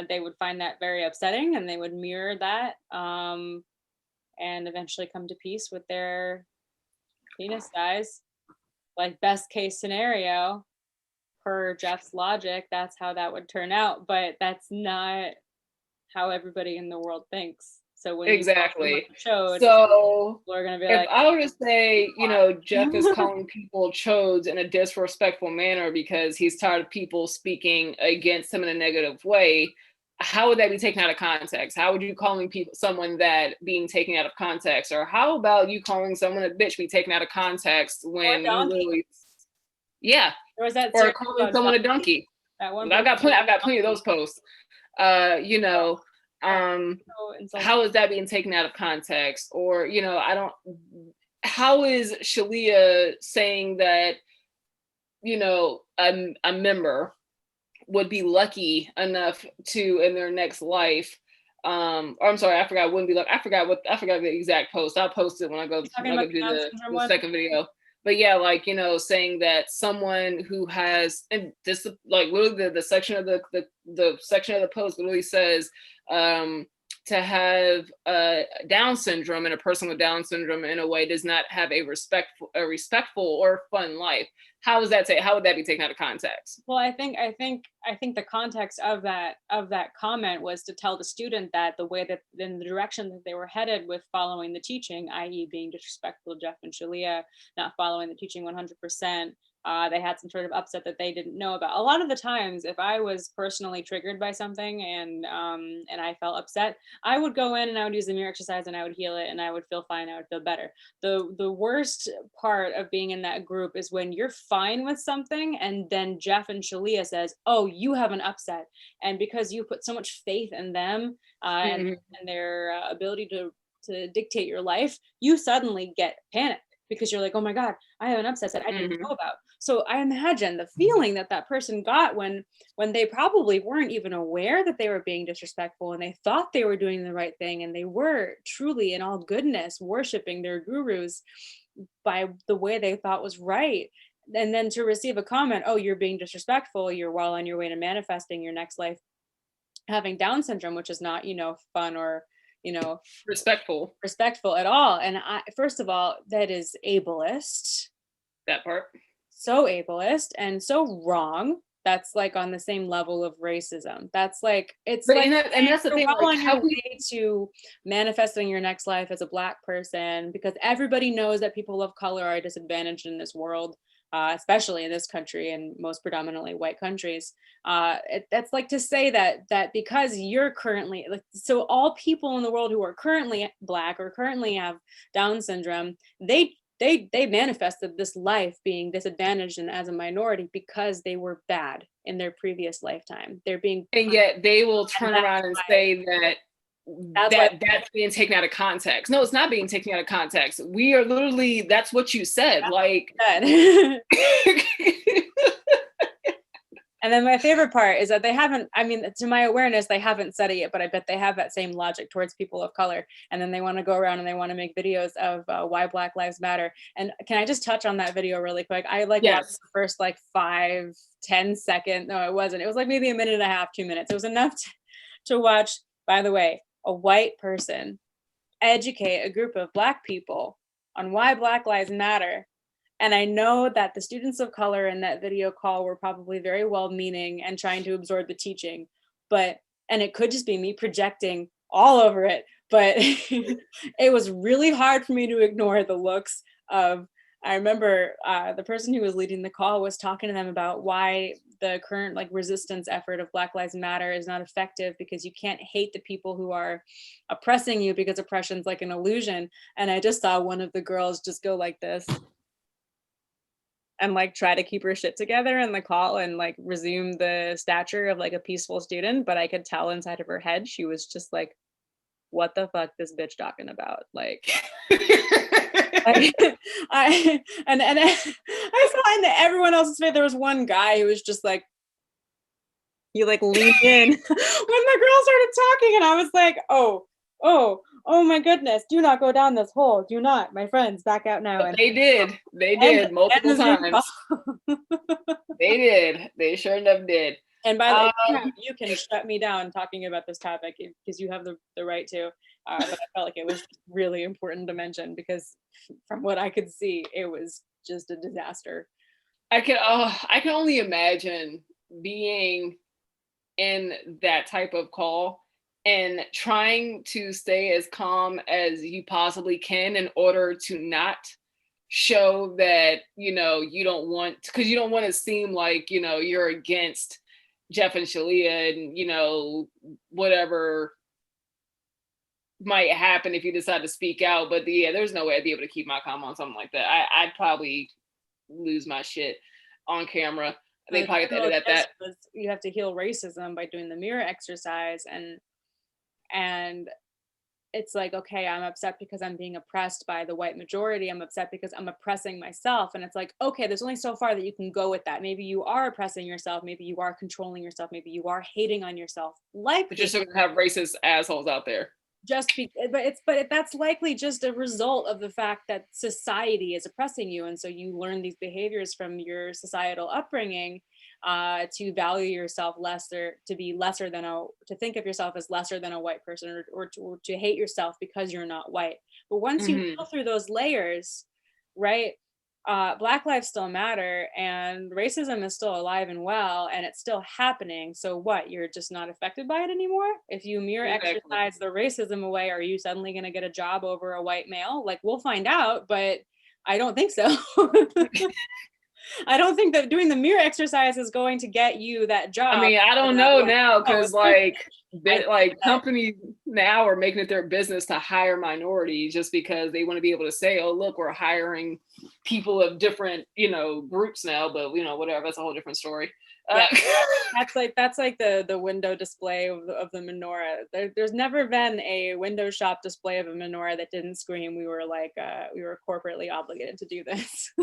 they would find that very upsetting, and they would mirror that, and eventually come to peace with their penis size. Like, best case scenario, per Jeff's logic, that's how that would turn out, but that's not how everybody in the world thinks. So when exactly, showed, so people are gonna be if like, I were to say, Jeff is calling people chodes in a disrespectful manner because he's tired of people speaking against him in a negative way, how would that be taken out of context? How would you calling someone that being taken out of context? Or how about you calling someone a bitch be taken out of context when you literally, yeah, there was that, or calling someone a donkey. I've got plenty of those posts. How is that being taken out of context? Or, how is Shaleia saying that, a member would be lucky enough to, in their next life, or I'm sorry, I forgot, wouldn't be like, I forgot the exact post. I'll post it when I go do the second video. But yeah, like, saying that someone who has, and this, like, literally the section of the section of the post literally says, to have Down syndrome, and a person with Down syndrome in a way does not have a respectful or fun life. How would that be taken out of context? Well, I think the context of that comment was to tell the student that the way that, in the direction that they were headed with following the teaching, i.e. being disrespectful to Jeff and Shaleia, not following the teaching 100%, they had some sort of upset that they didn't know about. A lot of the times, if I was personally triggered by something and I felt upset, I would go in and I would use the mirror exercise and I would heal it and I would feel fine. I would feel better. The worst part of being in that group is when you're fine with something and then Jeff and Shaleia says, "Oh, you have an upset," and because you put so much faith in them and their ability to dictate your life, you suddenly get panicked because you're like, "Oh my God, I have an upset that I didn't know about." So I imagine the feeling that that person got when they probably weren't even aware that they were being disrespectful and they thought they were doing the right thing and they were truly in all goodness worshiping their gurus by the way they thought was right. And then to receive a comment, "Oh, you're being disrespectful, you're well on your way to manifesting your next life having Down syndrome," which is not, fun or, respectful at all. And first of all, that is ableist. That part. So ableist and so wrong. That's like on the same level of racism. That's like, it's but, like, and that's the thing, well like, on your way to manifesting your next life as a Black person, because everybody knows that people of color are disadvantaged in this world, especially in this country and most predominantly white countries. That's like to say that because you're currently like, so all people in the world who are currently Black or currently have Down syndrome, they manifested this life being disadvantaged and as a minority because they were bad in their previous lifetime. They're being, and yet they will turn around and say that that's being taken out of context. No, it's not being taken out of context. We are literally, that's what you said. Like, and then my favorite part is that they haven't, I mean, to my awareness, they haven't said it yet, but I bet they have that same logic towards people of color. And then they want to go around and they want to make videos of why Black Lives Matter. And can I just touch on that video really quick? I watched the first 5-10 seconds. No, it wasn't. It was like maybe a minute and a half, 2 minutes. It was enough to watch, by the way, a white person educate a group of Black people on why Black Lives Matter. And I know that the students of color in that video call were probably very well-meaning and trying to absorb the teaching, and it could just be me projecting all over it, but it was really hard for me to ignore the looks of I remember the person who was leading the call was talking to them about why the current like resistance effort of Black Lives Matter is not effective, because you can't hate the people who are oppressing you, because oppression's like an illusion. And I just saw one of the girls just go like this and like try to keep her shit together in the call and like resume the stature of like a peaceful student. But I could tell inside of her head, she was just like, what the fuck this bitch talking about? Like, I, I saw in everyone else's face, there was one guy who was just like, he like leaned in when the girl started talking, and I was like, oh my goodness, do not go down this hole. Do not, my friends, back out now. But And they did multiple times. They did. They sure enough did. And by the way, you can shut me down talking about this topic because you have the right to. But I felt like it was really important to mention, because from what I could see, it was just a disaster. I can only imagine being in that type of call and trying to stay as calm as you possibly can in order to not show that, you know, you don't want, because you don't want to seem like, you know, you're against Jeff and Shaleia and, you know, whatever might happen if you decide to speak out. But yeah, there's no way I'd be able to keep my calm on something like that. I'd probably lose my shit on camera. They probably have to edit that. You have to heal racism by doing the mirror exercise, and it's like, okay, I'm upset because I'm being oppressed by the white majority. I'm upset because I'm oppressing myself. And it's like, okay, there's only so far that you can go with that. Maybe you are oppressing yourself. Maybe you are controlling yourself. Maybe you are hating on yourself. But you're still gonna have racist assholes out there. But that's likely just a result of the fact that society is oppressing you, and so you learn these behaviors from your societal upbringing, to value yourself lesser, to be lesser than to think of yourself as lesser than a white person, or to hate yourself because you're not white. But once you go through those layers, right? Black lives still matter, and racism is still alive and well, and it's still happening. So what, you're just not affected by it anymore? If you mere exercise the racism away, are you suddenly going to get a job over a white male? Like, we'll find out, but I don't think so. I don't think that doing the mirror exercise is going to get you that job. I mean, I don't know now, because companies now are making it their business to hire minorities just because they want to be able to say, oh, look, we're hiring people of different, you know, groups now, but you know, whatever, that's a whole different story. Yeah, that's like the window display of the menorah. There's never been a window shop display of a menorah that didn't scream, we were corporately obligated to do this.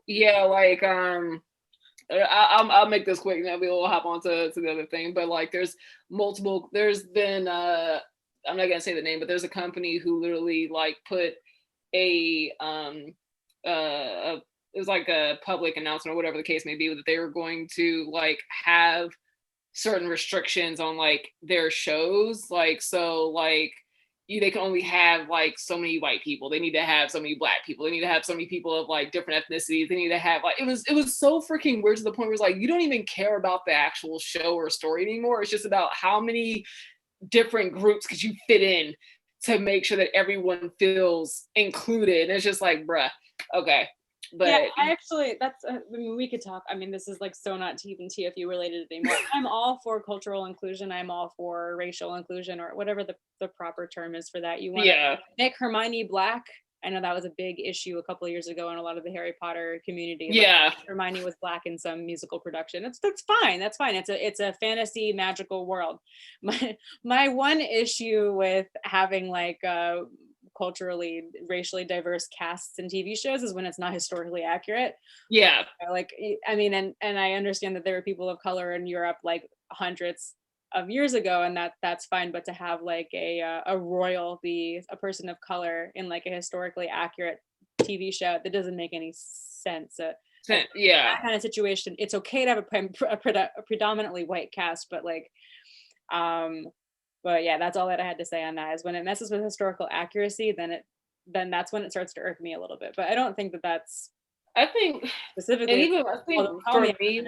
Yeah, like I'll make this quick and then we'll hop on to the other thing. But like there's been I'm not gonna say the name, but there's a company who literally like put it was like a public announcement or whatever the case may be, that they were going to like have certain restrictions on like their shows. Like, so like they can only have like so many white people. They need to have so many black people. They need to have so many people of like different ethnicities. They need to have like, it was so freaking weird to the point where it's like, you don't even care about the actual show or story anymore. It's just about how many different groups could you fit in to make sure that everyone feels included. And it's just like, bruh, okay. But yeah, I mean, we could talk. I mean, this is like so not even TFU related anymore. I'm all for cultural inclusion. I'm all for racial inclusion, or whatever the proper term is for that. You want to make Hermione black. I know that was a big issue a couple of years ago in a lot of the Harry Potter community. Yeah, like, Hermione was black in some musical production. That's fine. That's fine. It's a fantasy magical world. My one issue with having like culturally, racially diverse casts in TV shows is when it's not historically accurate. Yeah. Like, I mean, and I understand that there were people of color in Europe like hundreds of years ago, and that's fine. But to have like a royal be a person of color in like a historically accurate TV show, that doesn't make any sense. Yeah. That kind of situation, it's okay to have a predominantly white cast, but like, but yeah, that's all that I had to say on that. Is when it messes with historical accuracy, then that's when it starts to irk me a little bit. But I don't think that's. I think Specifically, and even I think for me,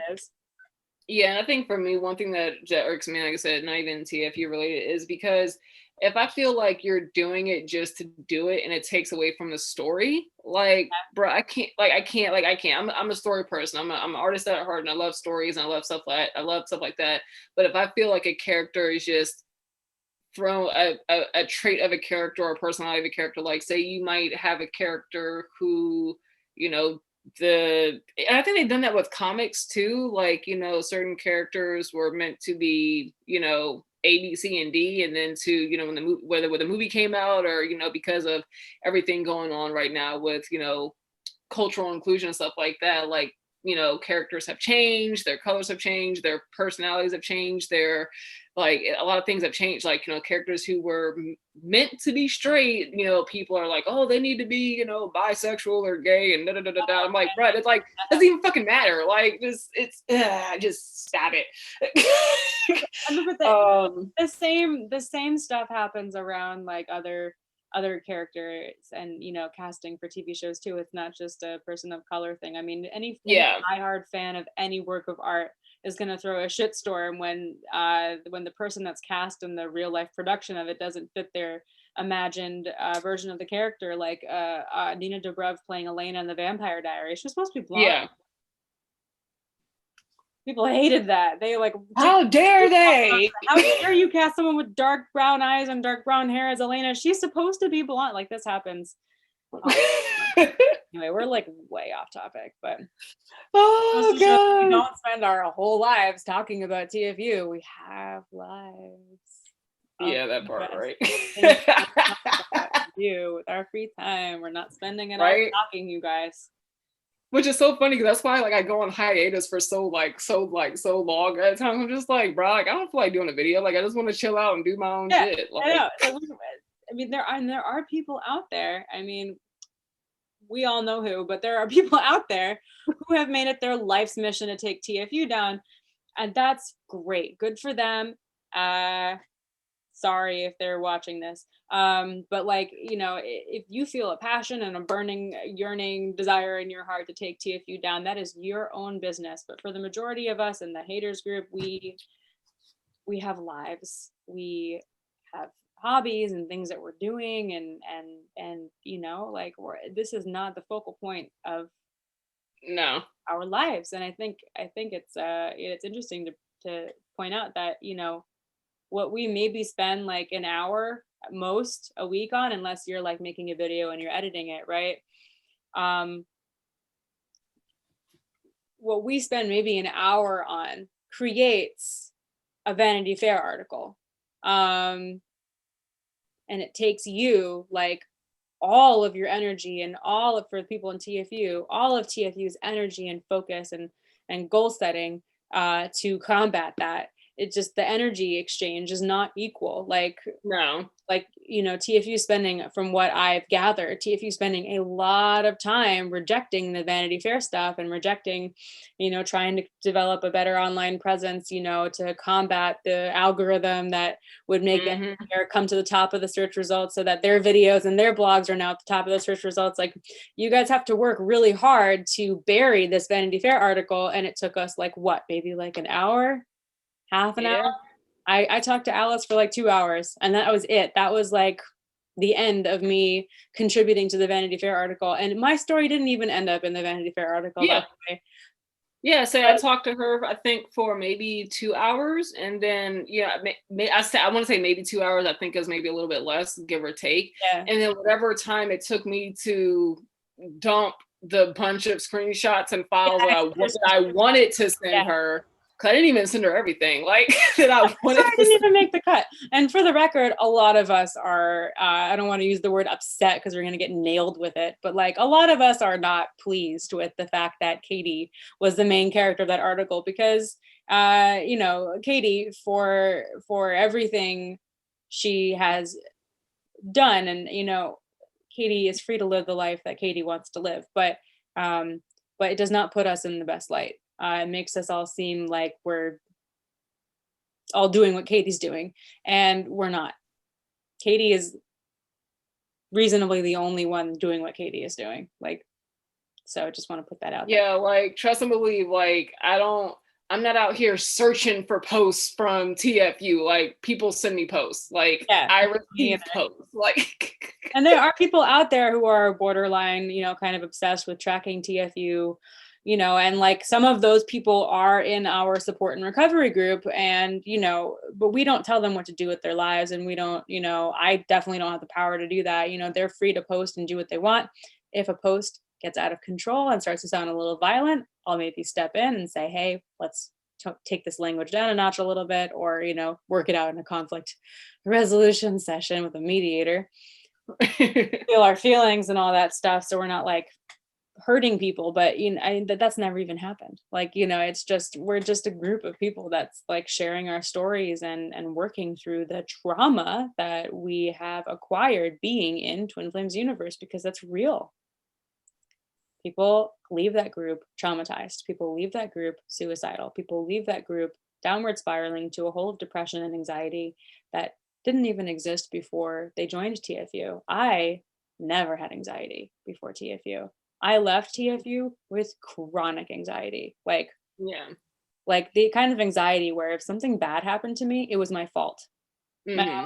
Yeah, and I think for me, one thing that irks me, like I said, not even TFU related, is because if I feel like you're doing it just to do it and it takes away from the story, like, bro, I can't. I'm a story person. I'm an artist at heart, and I love stories and I love stuff like that. But if I feel like a character is just throw a trait of a character or a personality of a character, like say you might have a character who, you know, and I think they've done that with comics too, like, you know, certain characters were meant to be, you know, A, B, C, and D, and then to, you know, when the movie, whether when the movie came out or, you know, because of everything going on right now with, you know, cultural inclusion and stuff like that, like, you know, characters have changed, their colors have changed, their personalities have changed, their, like, a lot of things have changed, like, you know, characters who were meant to be straight, you know, people are like, oh, they need to be, you know, bisexual or gay and da da da da da. I'm like, bro, it's like, doesn't even fucking matter, like, just stop it. I remember that the same stuff happens around like other characters and casting for TV shows too. It's not just a person of color thing. I mean, any Yeah, diehard fan of any work of art is going to throw a shitstorm when the person that's cast in the real life production of it doesn't fit their imagined version of the character. Like Nina Dobrev playing Elena in the Vampire Diaries. She was supposed to be blonde. yeah. People hated that. They like, How dare they? how dare you cast someone with dark brown eyes and dark brown hair as Elena? She's supposed to be blonde. Like this happens. Anyway, we're like way off topic, but Oh we god. don't spend our whole lives talking about TFU. We have lives. Yeah, that part, right? You with our free time. We're not spending it all Right? talking, you guys. Which is so funny because that's why like I go on hiatus for so long at a time. I'm just like, bro, like I don't feel like doing a video. Like I just want to chill out and do my own Yeah, shit. I Like, know. Like, I mean, there are people out there. I mean, we all know who, but there are people out there who have made it their life's mission to take TFU down, and that's great. Good for them. Uh, Sorry if they're watching this, but like if you feel a passion and a burning, yearning desire in your heart to take TFU down, that is your own business. But for the majority of us in the haters group, we have lives. We have hobbies and things that we're doing and like this is not the focal point of no. our lives. And I think it's interesting to point out that what we maybe spend like an hour at most a week on, unless you're like making a video and you're editing it, right? um what we spend maybe an hour on creates a Vanity Fair article. um and it takes you like all of your energy and all of, for people in TFU, all of TFU's energy and focus and goal setting to combat that. It just, the energy exchange is not equal. No. TFU spending, from what I've gathered, TFU spending a lot of time rejecting the Vanity Fair stuff and rejecting, trying to develop a better online presence, to combat the algorithm that would make Vanity Mm-hmm. Fair come to the top of the search results so that their videos and their blogs are now at the top of the search results. Like, you guys have to work really hard to bury this Vanity Fair article. And it took us like what, maybe like an hour, half an hour. Yeah. I talked to Alice for like 2 hours, and that was it. That was like the end of me contributing to the Vanity Fair article. And my story didn't even end up in the Vanity Fair article, by Yeah. the way. Yeah, so I talked to her, I think, for maybe 2 hours, and then I want to say maybe 2 hours. I think it was maybe a little bit less, give or take. Yeah. And then whatever time it took me to dump the bunch of screenshots and files that I wanted to Yeah. send her, because I didn't even send her everything, like that I wanted Sorry, to didn't send. even make the cut. And for the record, a lot of us are, I don't want to use the word upset because we're going to get nailed with it, but like a lot of us are not pleased with the fact that Katie was the main character of that article, because, Katie, for everything she has done, and, Katie is free to live the life that Katie wants to live, but it does not put us in the best light. It makes us all seem like we're all doing what Katie's doing, and we're not. Katie is reasonably the only one doing what Katie is doing. Like, so I just want to put that out there. Yeah, like trust and believe. Like I don't. I'm not out here searching for posts from TFU. Like people send me posts. Like Yeah, I me receive either. posts. Like And there are people out there who are borderline, kind of obsessed with tracking TFU, and like some of those people are in our support and recovery group, and but we don't tell them what to do with their lives, and we don't, I definitely don't have the power to do that. They're free to post and do what they want. If a post gets out of control and starts to sound a little violent, I'll maybe step in and say, hey, let's take this language down a notch a little bit, or work it out in a conflict resolution session with a mediator. Feel our feelings and all that stuff, so we're not like hurting people. But that's never even happened. Like, it's just, we're just a group of people that's like sharing our stories and working through the trauma that we have acquired being in Twin Flames universe, because that's real. People leave that group traumatized. People leave that group suicidal. People leave that group downward spiraling to a hole of depression and anxiety that didn't even exist before they joined TFU. I never had anxiety before TFU. I left TFU with chronic anxiety, yeah. like the kind of anxiety where if something bad happened to me, it was my fault. And I Mm-hmm. was